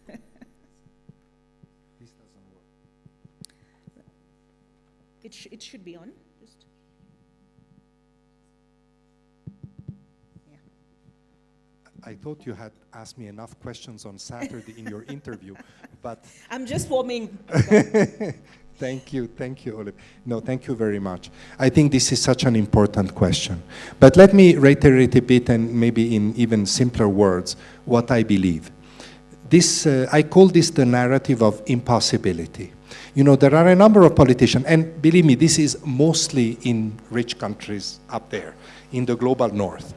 Speaker 3: This doesn't work.
Speaker 4: It should be on. Just. Yeah.
Speaker 3: I thought you had asked me enough questions on Saturday in your interview, but
Speaker 4: I'm just warming.
Speaker 3: thank you, Olive. No, thank you very much. I think this is such an important question. But let me reiterate a bit, and maybe in even simpler words, what I believe. This, I call this the narrative of impossibility. You know, there are a number of politicians, and believe me, this is mostly in rich countries up there, in the global north,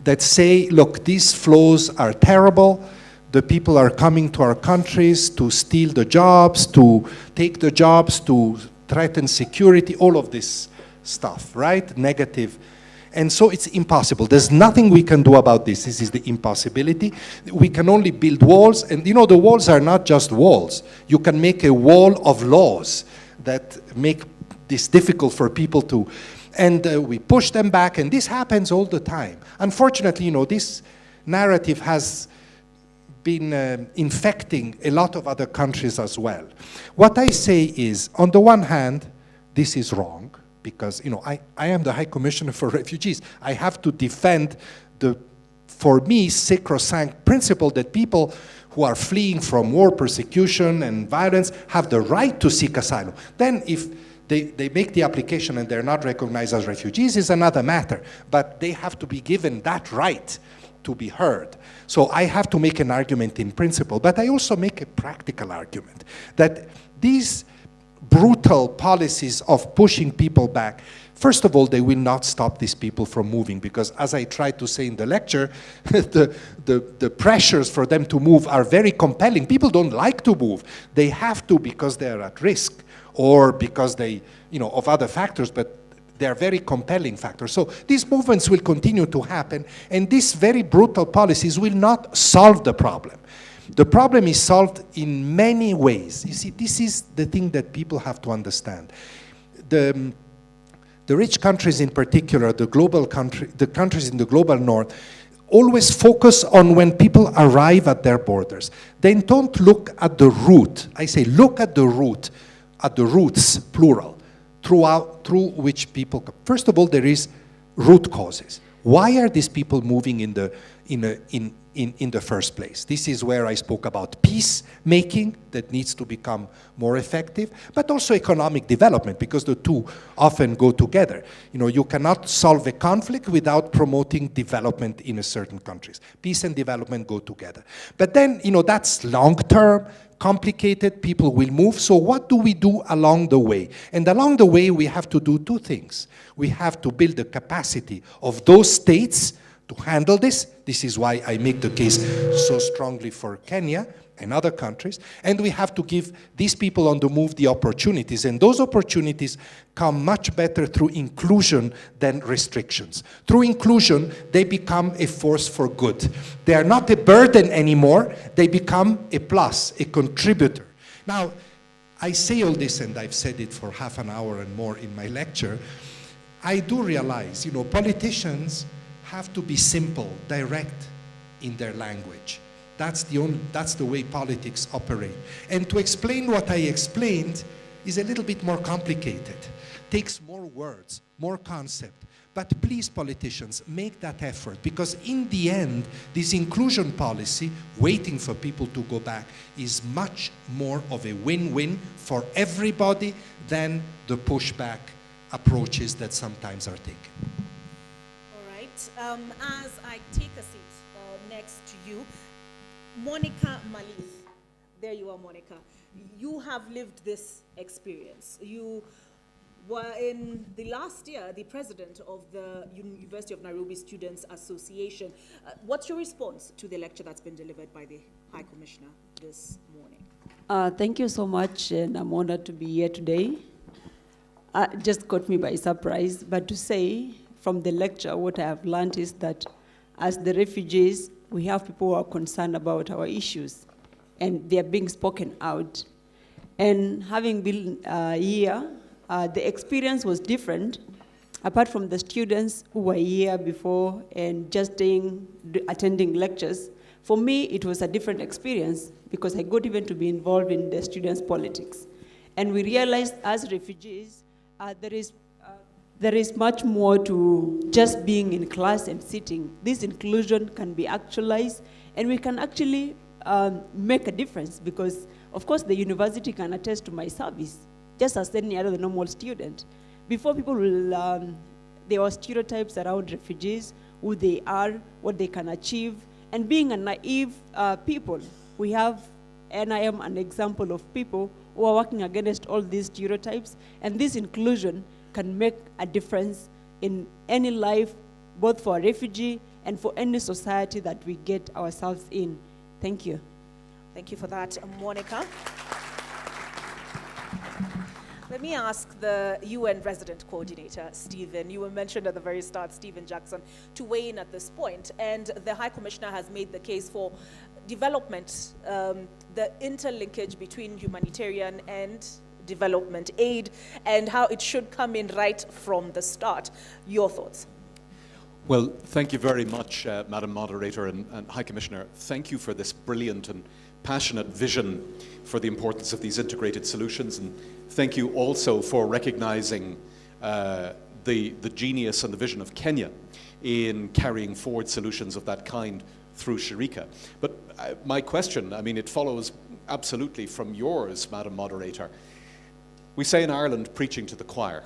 Speaker 3: that say, look, these flows are terrible. The people are coming to our countries to steal the jobs, to take the jobs, to threaten security, all of this stuff, right? Negative. And so it's impossible. There's nothing we can do about this. This is the impossibility. We can only build walls. And you know, the walls are not just walls. You can make a wall of laws that make this difficult for people to, and we push them back, and this happens all the time. Unfortunately, you know, this narrative has been infecting a lot of other countries as well. What I say is, on the one hand, this is wrong, because, you know, I am the High Commissioner for Refugees. I have to defend the, for me, sacrosanct principle that people who are fleeing from war, persecution, and violence have the right to seek asylum. Then if they make the application and they're not recognized as refugees is another matter, but they have to be given that right to be heard. So I have to make an argument in principle, but I also make a practical argument that these brutal policies of pushing people back, first of all, they will not stop these people from moving, because as I tried to say in the lecture, the pressures for them to move are very compelling. People don't like to move. They have to because they're at risk, or because they, you know, of other factors, but they're very compelling factors. So these movements will continue to happen, and these very brutal policies will not solve the problem. The problem is solved in many ways. You see, this is the thing that people have to understand. The rich countries in particular, the countries in the global north, always focus on when people arrive at their borders. They don't look at the root. I say look at the root, at the roots, plural, through which people come. First of all, there is root causes. Why are these people moving in the first place? This is where I spoke about peacemaking that needs to become more effective, but also economic development, because the two often go together. You know, you cannot solve a conflict without promoting development in a certain countries. Peace and development go together. But then, you know, that's long-term, complicated, people will move. So what do we do along the way? And along the way, we have to do two things. We have to build the capacity of those states to handle this. This is why I make the case so strongly for Kenya and other countries. And we have to give these people on the move the opportunities. And those opportunities come much better through inclusion than restrictions. Through inclusion, they become a force for good. They are not a burden anymore. They become a plus, a contributor. Now, I say all this, and I've said it for half an hour and more in my lecture. I do realize, you know, politicians have to be simple, direct in their language. That's the way politics operate. And to explain what I explained is a little bit more complicated. Takes more words, more concept. But please, politicians, make that effort, because in the end, this inclusion policy, waiting for people to go back, is much more of a win-win for everybody than the pushback approaches that sometimes are taken.
Speaker 4: As I take a seat next to you, Monica Malith. There you are, Monica. You have lived this experience. You were in the last year the president of the University of Nairobi Students Association. What's your response to the lecture that's been delivered by the High Commissioner this morning?
Speaker 5: Thank you so much, and I'm honored to be here today. It just caught me by surprise, but to say, from the lecture, what I have learned is that as the refugees, we have people who are concerned about our issues, and they are being spoken out. And having been here, the experience was different. Apart from the students who were here before and just attending lectures, for me it was a different experience because I got even to be involved in the students' politics. And we realized as refugees, there is much more to just being in class and sitting. This inclusion can be actualized, and we can actually make a difference because, of course, the university can attest to my service, just as any other normal student. Before people will, there were stereotypes around refugees, who they are, what they can achieve, and being a naive people, we have, and I am an example of people who are working against all these stereotypes, and this inclusion can make a difference in any life, both for a refugee and for any society that we get ourselves in. Thank you.
Speaker 4: Thank you for that, Monica. Let me ask the UN resident coordinator, Stephen. You were mentioned at the very start, Stephen Jackson, to weigh in at this point. And the High Commissioner has made the case for development, the interlinkage between humanitarian and development aid, and how it should come in right from the start. Your thoughts?
Speaker 6: Well, thank you very much, Madam Moderator and High Commissioner. Thank you for this brilliant and passionate vision for the importance of these integrated solutions, and thank you also for recognizing the genius and the vision of Kenya in carrying forward solutions of that kind through Sharika. But my question, I mean, it follows absolutely from yours, Madam Moderator. We say in Ireland, preaching to the choir.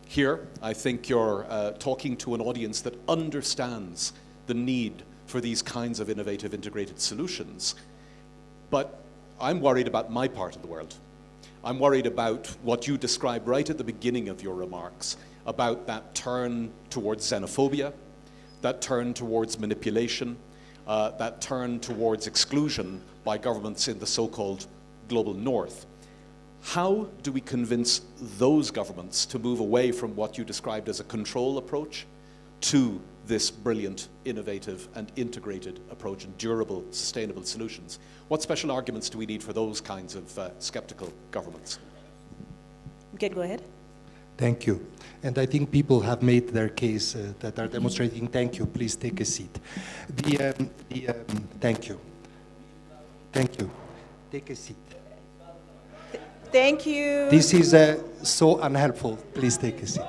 Speaker 6: Here, I think you're talking to an audience that understands the need for these kinds of innovative integrated solutions. But I'm worried about my part of the world. I'm worried about what you described right at the beginning of your remarks, about that turn towards xenophobia, that turn towards manipulation, that turn towards exclusion by governments in the so-called global north. How do we convince those governments to move away from what you described as a control approach to this brilliant, innovative, and integrated approach and durable, sustainable solutions? What special arguments do we need for those kinds of skeptical governments?
Speaker 4: Okay, go ahead.
Speaker 3: Thank you. And I think people have made their case that are demonstrating. Thank you. Please take a seat. Thank you. Thank you. Take a seat.
Speaker 4: Thank you.
Speaker 3: This is so unhelpful. Please take a seat.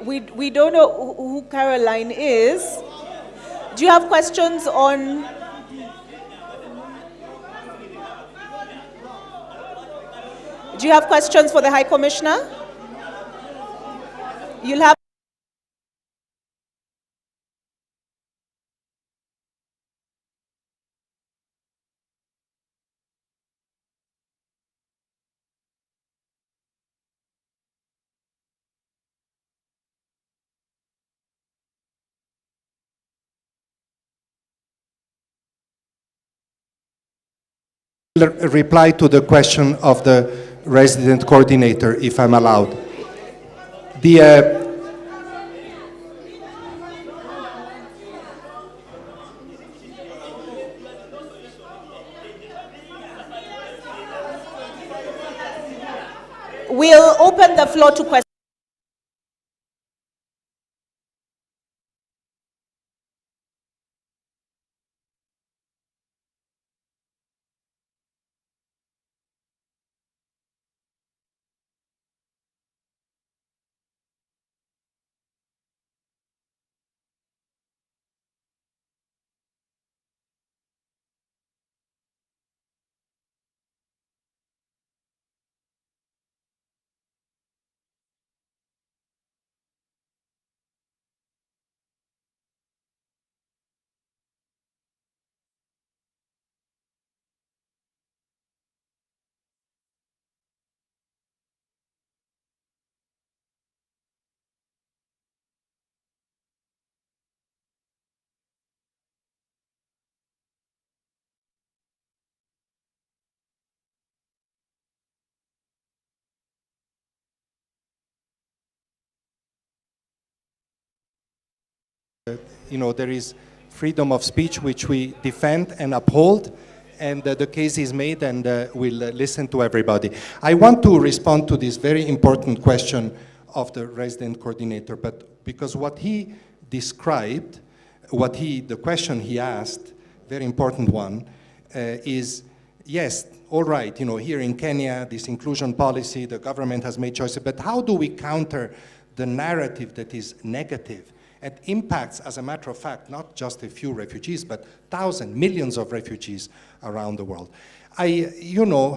Speaker 4: We don't know who Caroline is. Do you have questions on... Do you have questions for the High Commissioner? You'll have...
Speaker 3: Reply to the question of the resident coordinator, if I'm allowed.
Speaker 4: We'll open the floor to questions.
Speaker 3: You know, there is freedom of speech which we defend and uphold, and the case is made, and we'll listen to everybody. I want to respond to this very important question of the resident coordinator, but because what he described, the question he asked, very important one, is, yes, all right, here in Kenya, this inclusion policy, the government has made choices, but how do we counter the narrative that is negative and impacts, as a matter of fact, not just a few refugees, but thousands, millions of refugees around the world?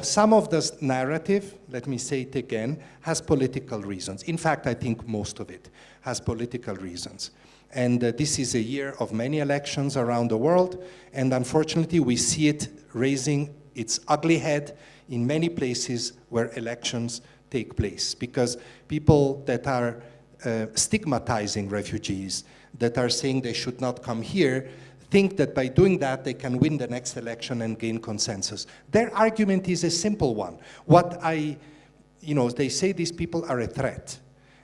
Speaker 3: Some of this narrative, let me say it again, has political reasons. In fact, I think most of it has political reasons. And this is a year of many elections around the world, and unfortunately we see it raising its ugly head in many places where elections take place, because people that are stigmatizing refugees, that are saying they should not come here, think that by doing that they can win the next election and gain consensus. Their argument is a simple one. They say these people are a threat.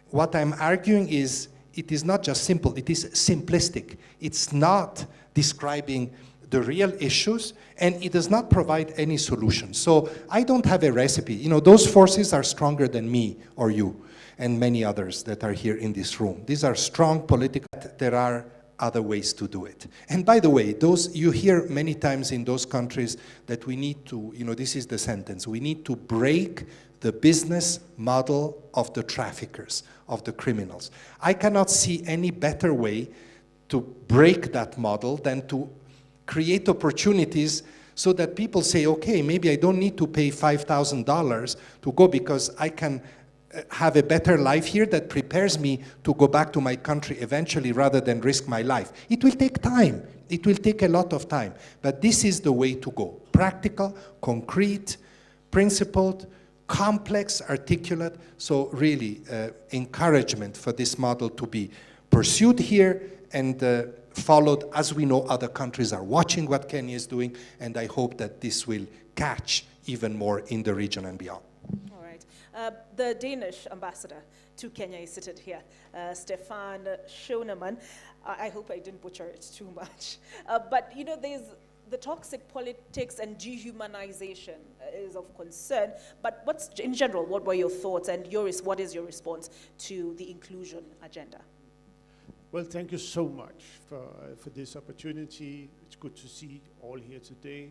Speaker 3: What I'm arguing is, it is not just simple, it is simplistic. It's not describing the real issues, and it does not provide any solutions. So I don't have a recipe. Those forces are stronger than me or you and many others that are here in this room. These are strong political, there are other ways to do it. And by the way, you hear many times in those countries that we need to, this is the sentence, we need to break the business model of the traffickers, of the criminals. I cannot see any better way to break that model than to create opportunities so that people say, okay, maybe I don't need to pay $5,000 to go, because I can have a better life here that prepares me to go back to my country eventually, rather than risk my life. It will take time. It will take a lot of time. But this is the way to go. Practical, concrete, principled, complex, articulate. So really, encouragement for this model to be pursued here and followed, as we know other countries are watching what Kenya is doing, and I hope that this will catch even more in the region and beyond.
Speaker 4: All right. The Danish ambassador to Kenya is seated here, Stefan Schoenemann. I hope I didn't butcher it too much. But there's the toxic politics and dehumanization is of concern. But in general, what were your thoughts, and what is your response to the inclusion agenda?
Speaker 7: Well, thank you so much for this opportunity. It's good to see all here today.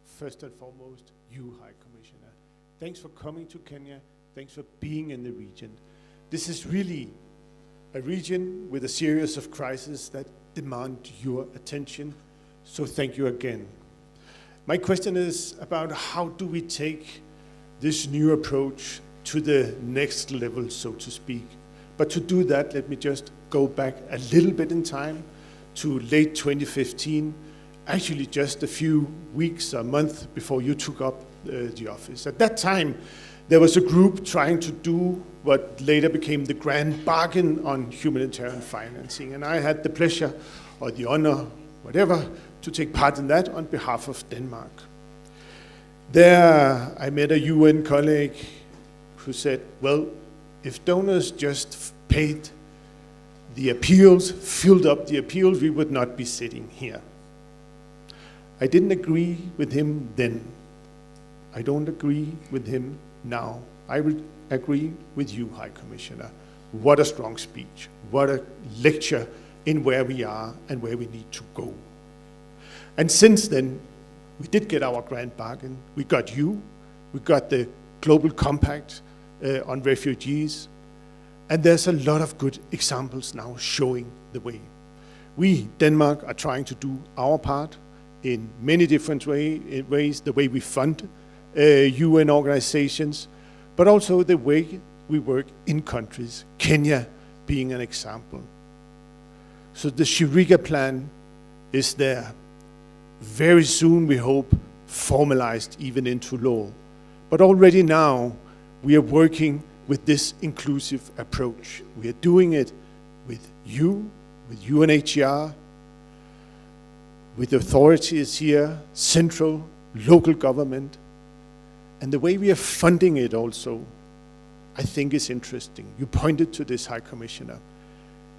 Speaker 7: First and foremost, you, High Commissioner. Thanks for coming to Kenya. Thanks for being in the region. This is really a region with a series of crises that demand your attention. So thank you again. My question is about, how do we take this new approach to the next level, so to speak? But to do that, let me just go back a little bit in time to late 2015, actually just a few weeks, a month before you took up the office. At that time, there was a group trying to do what later became the Grand Bargain on humanitarian financing, and I had the pleasure, or the honor, whatever, to take part in that on behalf of Denmark. There I met a UN colleague who said, well, if donors just paid the appeals, filled up the appeals, we would not be sitting here. I didn't agree with him then. I don't agree with him now. I would agree with you, High Commissioner. What a strong speech. What a lecture in where we are and where we need to go. And since then, we did get our Grand Bargain. We got you. We got the Global Compact on refugees. And there's a lot of good examples now showing the way. We, Denmark, are trying to do our part in many different ways, the way we fund UN organizations, but also the way we work in countries, Kenya being an example. So the Shirika plan is there. Very soon, we hope, formalized even into law. But already now, we are working with this inclusive approach. We are doing it with you, with UNHCR, with authorities here, central, local government. And the way we are funding it also, I think is interesting. You pointed to this, High Commissioner.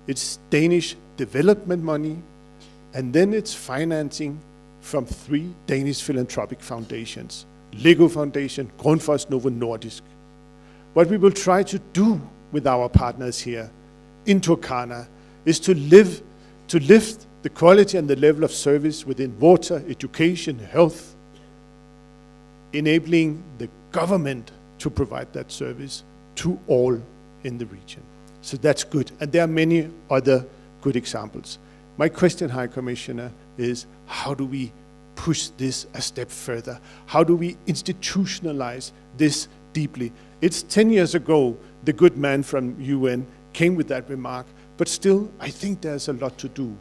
Speaker 7: It's Danish development money, and then it's financing from 3 Danish philanthropic foundations, Lego Foundation, Grundfos, Novo Nordisk. What we will try to do with our partners here in Turkana is to lift the quality and the level of service within water, education, health, enabling the government to provide that service to all in the region. So that's good. And there are many other good examples. My question, High Commissioner, is how do we push this a step further? How do we institutionalize this deeply? It's 10 years ago, the good man from UN came with that remark, but still, I think there's a lot to do.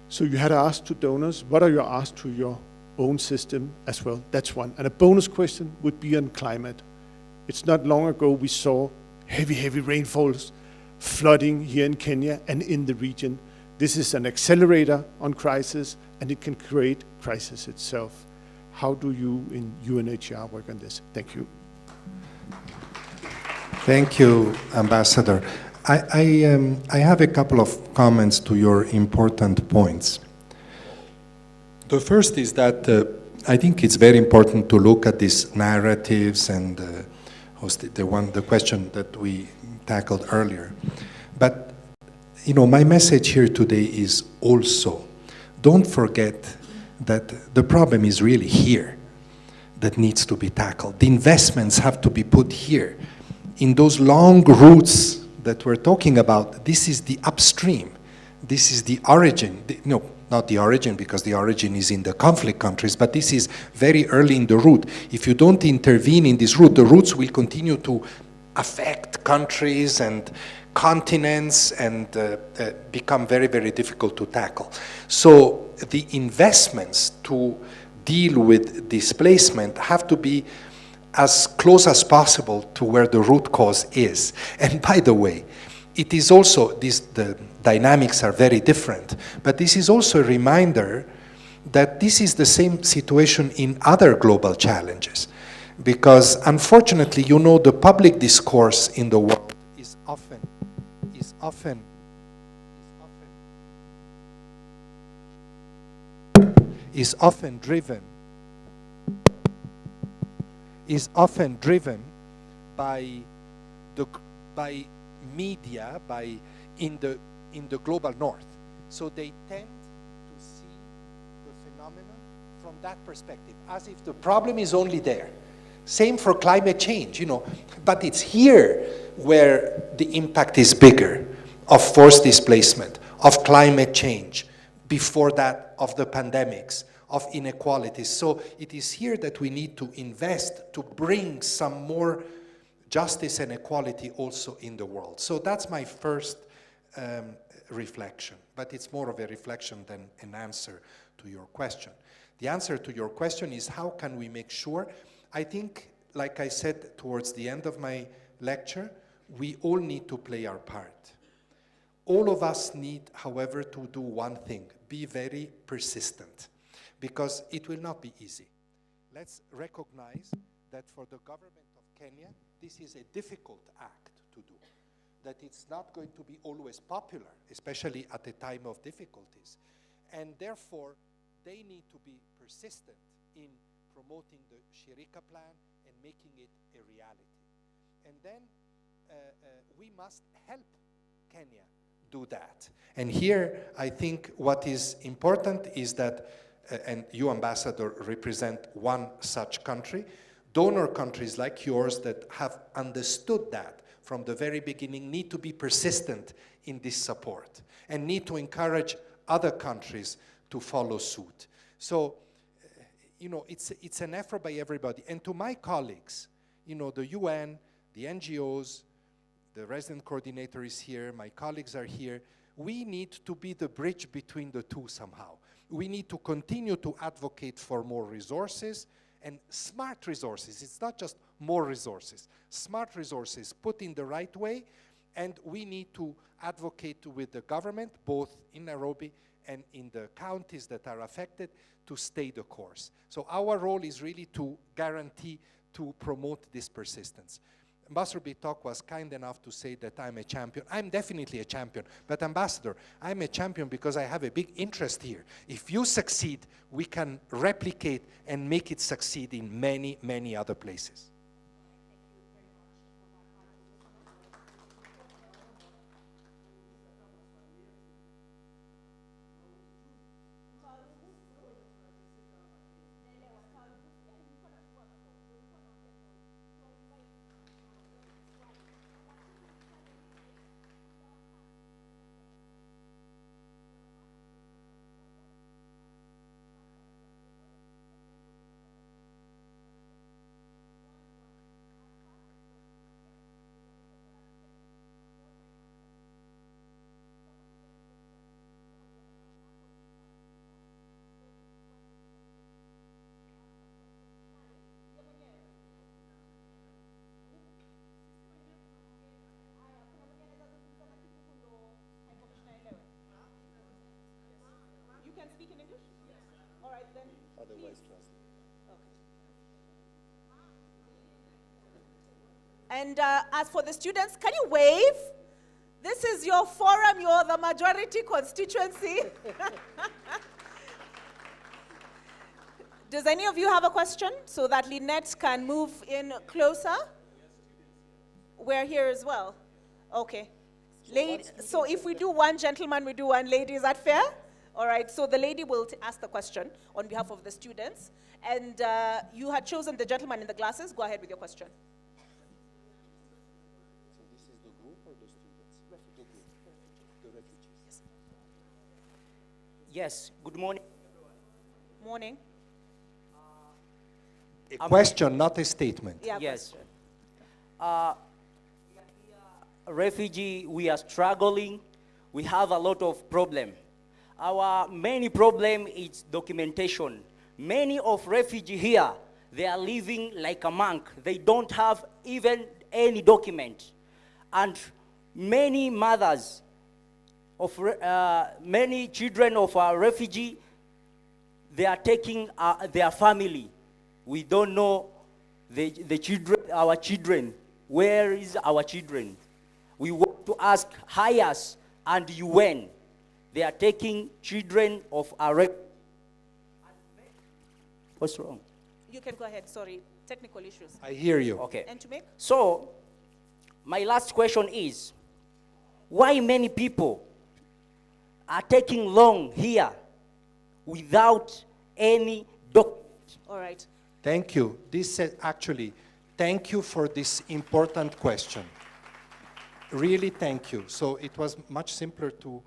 Speaker 7: So you had asked to donors, what are your asks to your own system as well? That's one. And a bonus question would be on climate. It's not long ago we saw heavy rainfalls, flooding here in Kenya and in the region. This is an accelerator on crisis, and it can create crisis itself. How do you in UNHCR work on this? Thank you.
Speaker 3: Thank you, Ambassador. I have a couple of comments to your important points. The first is that I think it's very important to look at these narratives and the question that we tackled earlier. But you know, my message here today is also, don't forget that the problem is really here that needs to be tackled. The investments have to be put here. In those long routes that we're talking about, this is the upstream. This is the origin. No, not the origin, because the origin is in the conflict countries, but this is very early in the route. If you don't intervene in this route, the routes will continue to affect countries and continents and become very difficult to tackle. So the investments to deal with displacement have to be as close as possible to where the root cause is. And by the way, it is also, the dynamics are very different, but this is also a reminder that this is the same situation in other global challenges. Because unfortunately, you know, the public discourse in the world is often driven by media, in the global north. So they tend to see the phenomenon from that perspective, as if the problem is only there. Same for climate change, you know, but it's here where the impact is bigger of forced displacement, of climate change, before that of the pandemics, of inequalities. So it is here that we need to invest to bring some more justice and equality also in the world. So that's my first reflection, but it's more of a reflection than an answer to your question. The answer to your question is, how can we make sure? I think, like I said towards the end of my lecture, we all need to play our part. All of us need, however, to do one thing: be very persistent, because it will not be easy. Let's recognize that for the government of Kenya, this is a difficult act to do, that it's not going to be always popular, especially at a time of difficulties. And therefore, they need to be persistent in promoting the Shirika plan and making it a reality. And then we must help Kenya do that. And here, I think what is important is that, and you, Ambassador, represent one such country, donor countries like yours that have understood that from the very beginning need to be persistent in this support and need to encourage other countries to follow suit. So, you know, it's an effort by everybody. And to my colleagues, you know, the UN, the NGOs, the resident coordinator is here, my colleagues are here. We need to be the bridge between the two somehow. We need to continue to advocate for more resources, and smart resources. It's not just more resources. Smart resources put in the right way, and we need to advocate with the government, both in Nairobi and in the counties that are affected, to stay the course. So our role is really to guarantee, to promote this persistence. Ambassador Bitok was kind enough to say that I'm a champion. I'm definitely a champion, but Ambassador, I'm a champion because I have a big interest here. If you succeed, we can replicate and make it succeed in many, many other places.
Speaker 4: Can speak in English? Yes. All right, then. Otherwise, translate. Okay. And as for the students, can you wave? This is your forum. You're the majority constituency. Does any of you have a question so that Lynette can move in closer? We're here as well. Okay. So if we do one gentleman, we do one lady. Is that fair? All right, so the lady will ask the question on behalf of the students. And you had chosen the gentleman in the glasses. Go ahead with your question.
Speaker 8: So this is the group or the students? The group, the refugees. Yes, good morning.
Speaker 4: Morning.
Speaker 3: A question, not a statement.
Speaker 4: Yeah,
Speaker 8: Yes.
Speaker 4: question.
Speaker 8: Refugee, we are struggling. We have a lot of problem. Our main problem is documentation. Many of refugees here, they are living like a monk. They don't have even any document. And many mothers of, many children of our refugee, they are taking their family. We don't know the children, our children. Where is our children? We want to ask HIAS and UN. They are taking children of our. What's wrong?
Speaker 4: You can go ahead. Sorry, technical issues.
Speaker 3: I hear you.
Speaker 8: Okay.
Speaker 4: And to make?
Speaker 8: So, my last question is, why many people are taking long here without any document?
Speaker 4: All right.
Speaker 3: Thank you. This actually, thank you for this important question. Really, thank you. So it was much simpler to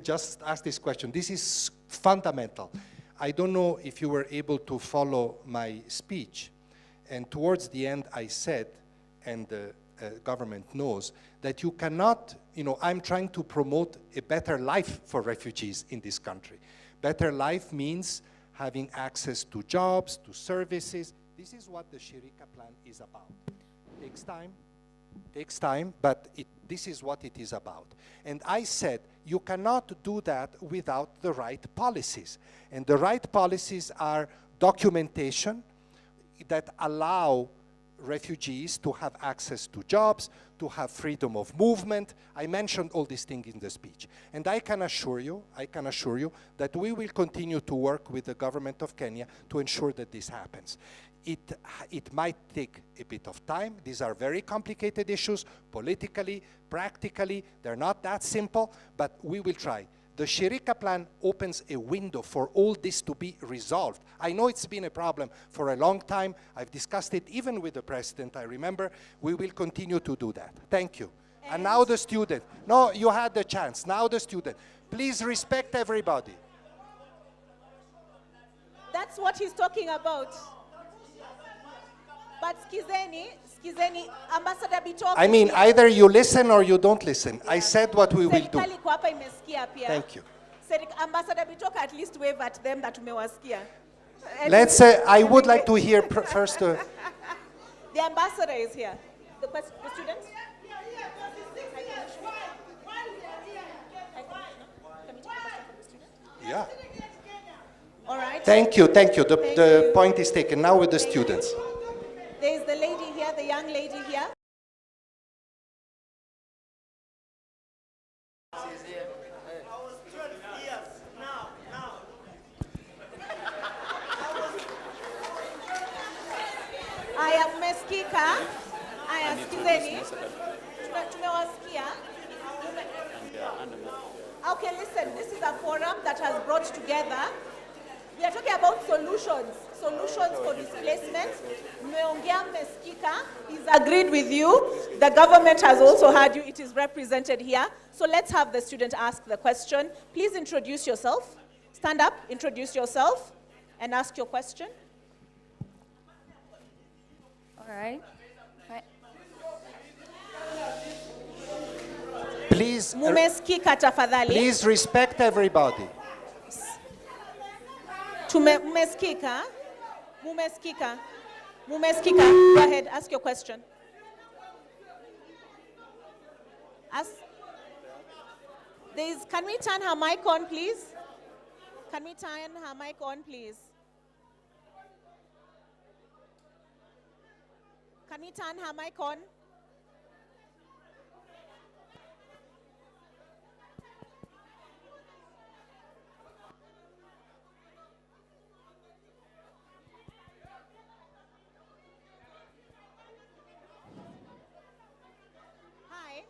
Speaker 3: just ask this question. This is fundamental. I don't know if you were able to follow my speech. And towards the end, I said, and the government knows, that you cannot, I'm trying to promote a better life for refugees in this country. Better life means having access to jobs, to services. This is what the Shirika plan is about. Takes time, but this is what it is about. And I said, you cannot do that without the right policies. And the right policies are documentation that allow refugees to have access to jobs, to have freedom of movement. I mentioned all these things in the speech. And I can assure you that we will continue to work with the government of Kenya to ensure that this happens. It might take a bit of time. These are very complicated issues, politically, practically. They're not that simple, but we will try. The Shirika plan opens a window for all this to be resolved. I know it's been a problem for a long time. I've discussed it even with the president, I remember. We will continue to do that. Thank you. And now the student. No, you had the chance. Now the student. Please respect everybody.
Speaker 4: That's what he's talking about. But skizeni, Ambassador Bitok.
Speaker 3: I mean, either you listen or you don't listen. I said what we will do.
Speaker 4: Serikali iko hapa imesikia pia.
Speaker 3: Thank you.
Speaker 4: Ambassador Bitok at least wave at them that tumewasikia.
Speaker 3: Let's say, I would like to hear first.
Speaker 4: The ambassador is here. The students?
Speaker 3: Yeah.
Speaker 4: All right.
Speaker 3: Thank you. The point is taken. Now with the students.
Speaker 4: There is the lady here, the young lady here. Aya, mmesikika? Aya, sikizeni. Tumewasikia. Okay, listen, this is a forum that has brought together. We are talking about solutions for displacement. Mmeongea, mmesikika. He's agreed with you. The government has also heard you. It is represented here. So let's have the student ask the question. Please introduce yourself. Stand up, introduce yourself, and ask your question.
Speaker 9: All right.
Speaker 10: Please,
Speaker 4: Mumesikika tafadhali.
Speaker 10: please respect everybody.
Speaker 4: Mumesikika? Mumesikika? Mumesikika? Go ahead, ask your question. Can we turn her mic on, please? Can we turn her mic on, please? Can we turn her mic on? Hi.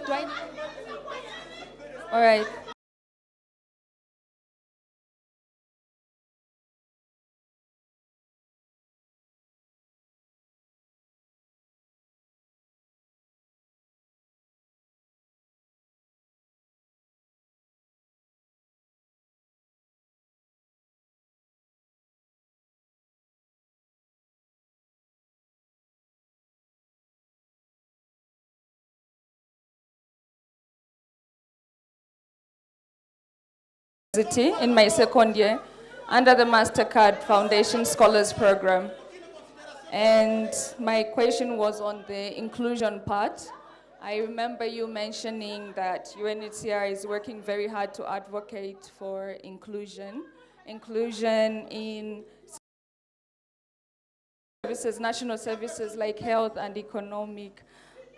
Speaker 9: Do I? All right. In my second year under the MasterCard Foundation Scholars Program. And my question was on the inclusion part. I remember you mentioning that UNHCR is working very hard to advocate for inclusion in services, national services like health and economic.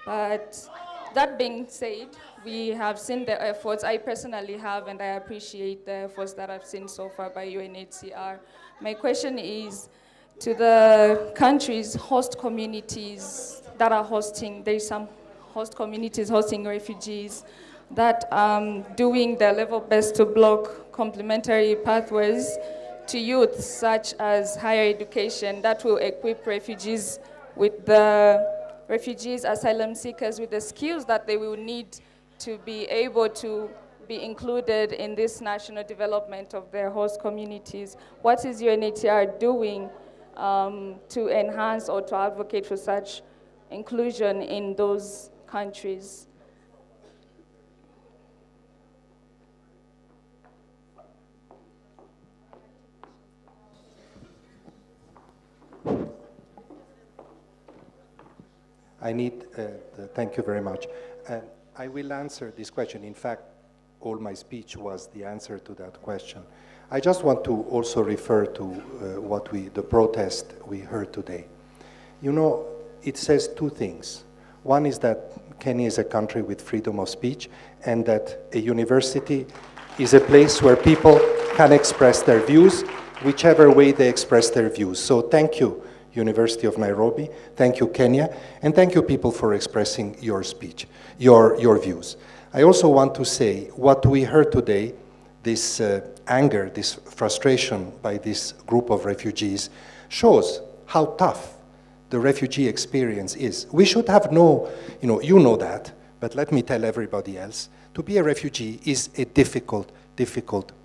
Speaker 9: But that being said, we have seen the efforts. I personally have, and I appreciate the efforts that I've seen so far by UNHCR. My question is, to the countries, host communities that are hosting, there's some host communities hosting refugees that doing their level best to block complementary pathways to youth, such as higher education, that will equip refugees, asylum seekers, with the skills that they will need to be able to be included in this national development of their host communities. What is UNHCR doing to enhance or to advocate for such inclusion in those countries?
Speaker 10: Thank you very much. I will answer this question. In fact, all my speech was the answer to that question. I just want to also refer to the protest we heard today. You know, it says two things. One is that Kenya is a country with freedom of speech, and that a university is a place where people can express their views, whichever way they express their views. So thank you, University of Nairobi, thank you, Kenya, and thank you, people, for expressing your speech, your views. I also want to say what we heard today, this anger, this frustration by this group of refugees, shows how tough the refugee experience is. We should have you know that, but let me tell everybody else, to be a refugee is a difficult,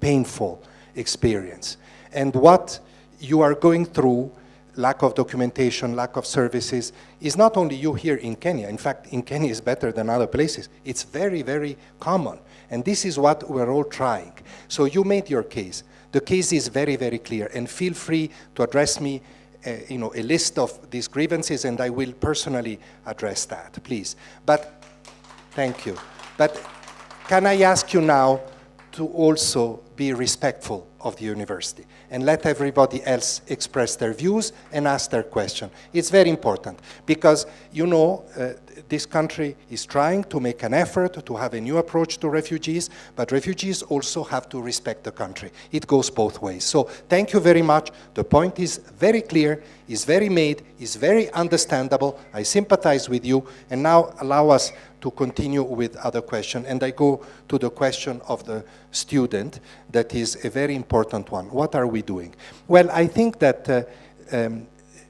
Speaker 10: painful experience. And what you are going through, lack of documentation, lack of services, is not only you here in Kenya. In fact, in Kenya is better than other places. It's very, very common. And this is what we're all trying. So you made your case. The case is very, very clear. And feel free to address me a list of these grievances, and I will personally address that, please. But, thank you. But can I ask you now to also be respectful of the university and let everybody else express their views and ask their question. It's very important because, this country is trying to make an effort to have a new approach to refugees, but refugees also have to respect the country. It goes both ways. So thank you very much. The point is very clear, is very made, is very understandable. I sympathize with you, and now allow us to continue with other questions. And I go to the question of the student, that is a very important one. What are we doing? Well, I think that,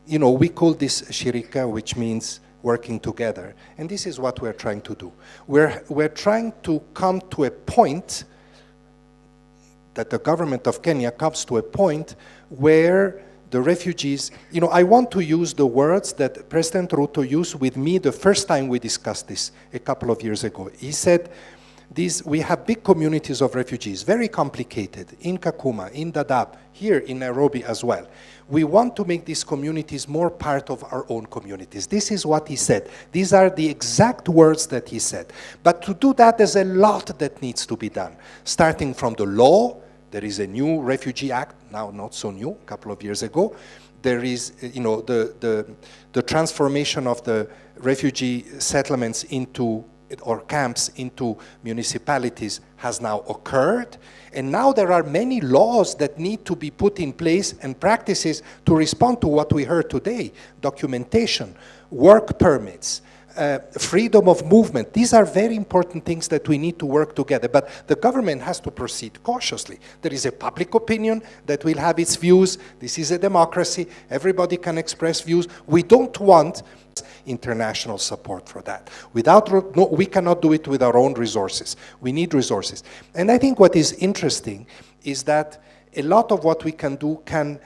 Speaker 10: we call this shirika, which means working together. And this is what we're trying to do. We're trying to come to a point that the government of Kenya comes to a point where the refugees, I want to use the words that President Ruto used with me the first time we discussed this a couple of years ago. He said, we have big communities of refugees, very complicated, in Kakuma, in Dadaab, here in Nairobi as well. We want to make these communities more part of our own communities. This is what he said. These are the exact words that he said. But to do that, there's a lot that needs to be done. Starting from the law, there is a new Refugee Act, now not so new, a couple of years ago. There is, the transformation of the refugee settlements or camps into municipalities has now occurred. And now there are many laws that need to be put in place and practices to respond to what we heard today. Documentation, work permits, freedom of movement. These are very important things that we need to work together. But the government has to proceed cautiously. There is a public opinion that will have its views. This is a democracy. Everybody can express views. We don't want international support for that. We cannot do it with our own resources. We need resources. And I think what is interesting is that a lot of what we can do can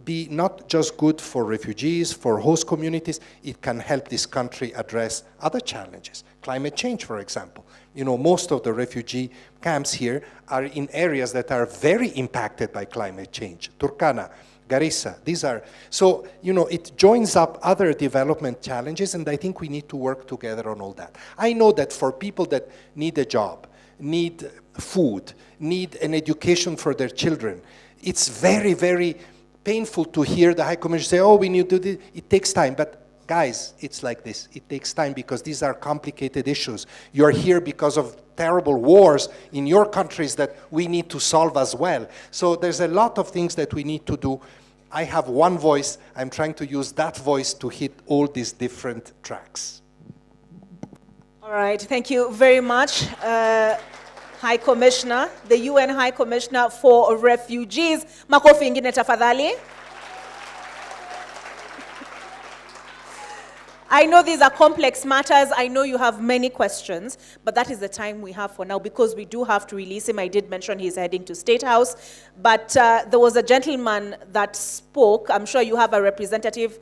Speaker 10: be not just good for refugees, for host communities, it can help this country address other challenges. Climate change, for example. Most of the refugee camps here are in areas that are very impacted by climate change. Turkana, Garissa, these are, so, it joins up other development challenges, and I think we need to work together on all that. I know that for people that need a job, need food, need an education for their children, it's very, very painful to hear the High Commissioner say, oh, we need to do this. It takes time, but guys, it's like this. It takes time because these are complicated issues. You're here because of terrible wars in your countries that we need to solve as well. So there's a lot of things that we need to do. I have one voice. I'm trying to use that voice to hit all these different tracks.
Speaker 4: All right, thank you very much. High Commissioner, the UN High Commissioner for Refugees. Makofi ingine tafadhali. I know these are complex matters. I know you have many questions, but that is the time we have for now because we do have to release him. I did mention he's heading to State House, but there was a gentleman that spoke. I'm sure you have a representative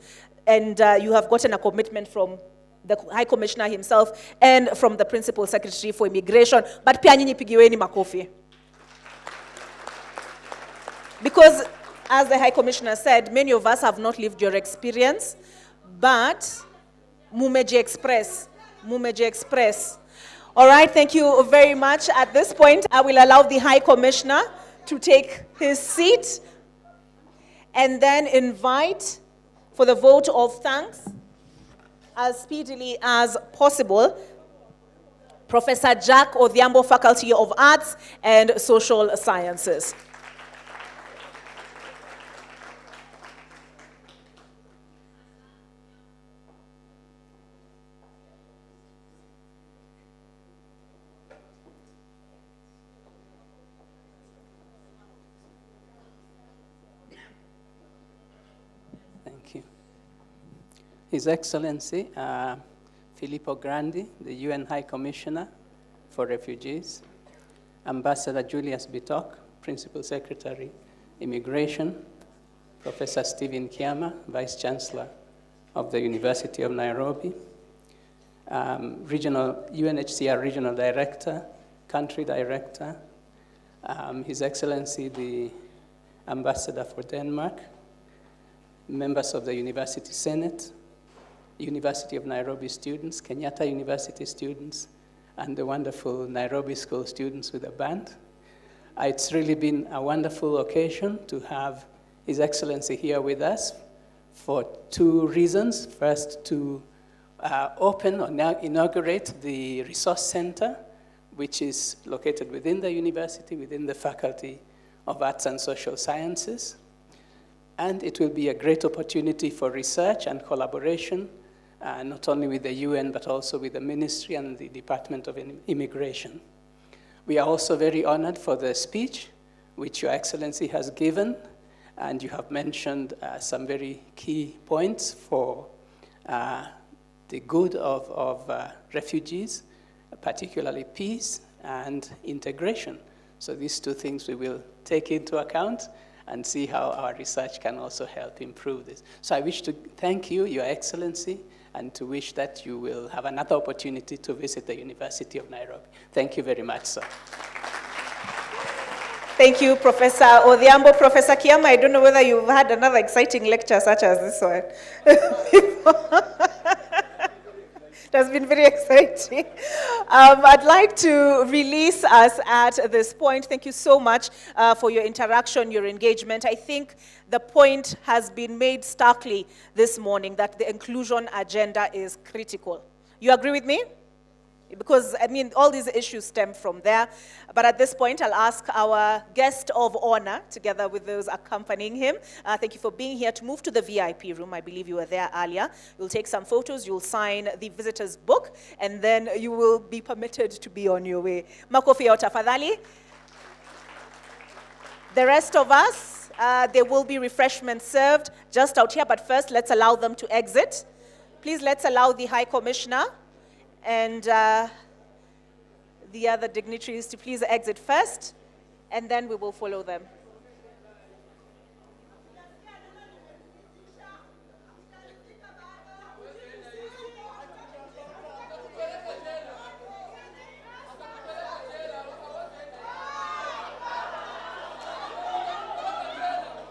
Speaker 4: and you have gotten a commitment from the High Commissioner himself and from the Principal Secretary for Immigration. But pia nyinyi pigiweni makofi. Because as the High Commissioner said, many of us have not lived your experience, but Mumeji Express. All right, thank you very much. At this point, I will allow the High Commissioner to take his seat and then invite for the vote of thanks as speedily as possible Professor Jack Odhiambo, Faculty of Arts and Social Sciences.
Speaker 11: His Excellency Filippo Grandi, the UN High Commissioner for Refugees, Ambassador Julius Bitok, Principal Secretary, Immigration, Professor Stephen Kiama, Vice Chancellor of the University of Nairobi, UNHCR Regional Director, Country Director, His Excellency the Ambassador for Denmark, members of the University Senate, University of Nairobi students, Kenyatta University students, and the wonderful Nairobi School students with a band. It's really been a wonderful occasion to have His Excellency here with us for two reasons. First, to open or now inaugurate the Resource Center, which is located within the university, within the Faculty of Arts and Social Sciences. And it will be a great opportunity for research and collaboration, not only with the UN, but also with the Ministry and the Department of Immigration. We are also very honored for the speech which Your Excellency has given, and you have mentioned some very key points for the good of refugees, particularly peace and integration. So these two things we will take into account and see how our research can also help improve this. So I wish to thank you, Your Excellency, and to wish that you will have another opportunity to visit the University of Nairobi. Thank you very much, sir.
Speaker 4: Thank you, Professor Odhiambo. Professor Kiama, I don't know whether you've had another exciting lecture such as this one. It has been very exciting. I'd like to release us at this point. Thank you so much for your interaction, your engagement. I think the point has been made starkly this morning that the inclusion agenda is critical. You agree with me? Because, I mean, all these issues stem from there. But at this point, I'll ask our guest of honor, together with those accompanying him, thank you for being here, to move to the VIP room. I believe you were there earlier. You'll take some photos, you'll sign the visitor's book, and then you will be permitted to be on your way. Makofi ya tafadhali. The rest of us, there will be refreshments served just out here, but first, let's allow them to exit. Please, let's allow the High Commissioner and the other dignitaries to please exit first, and then we will follow them.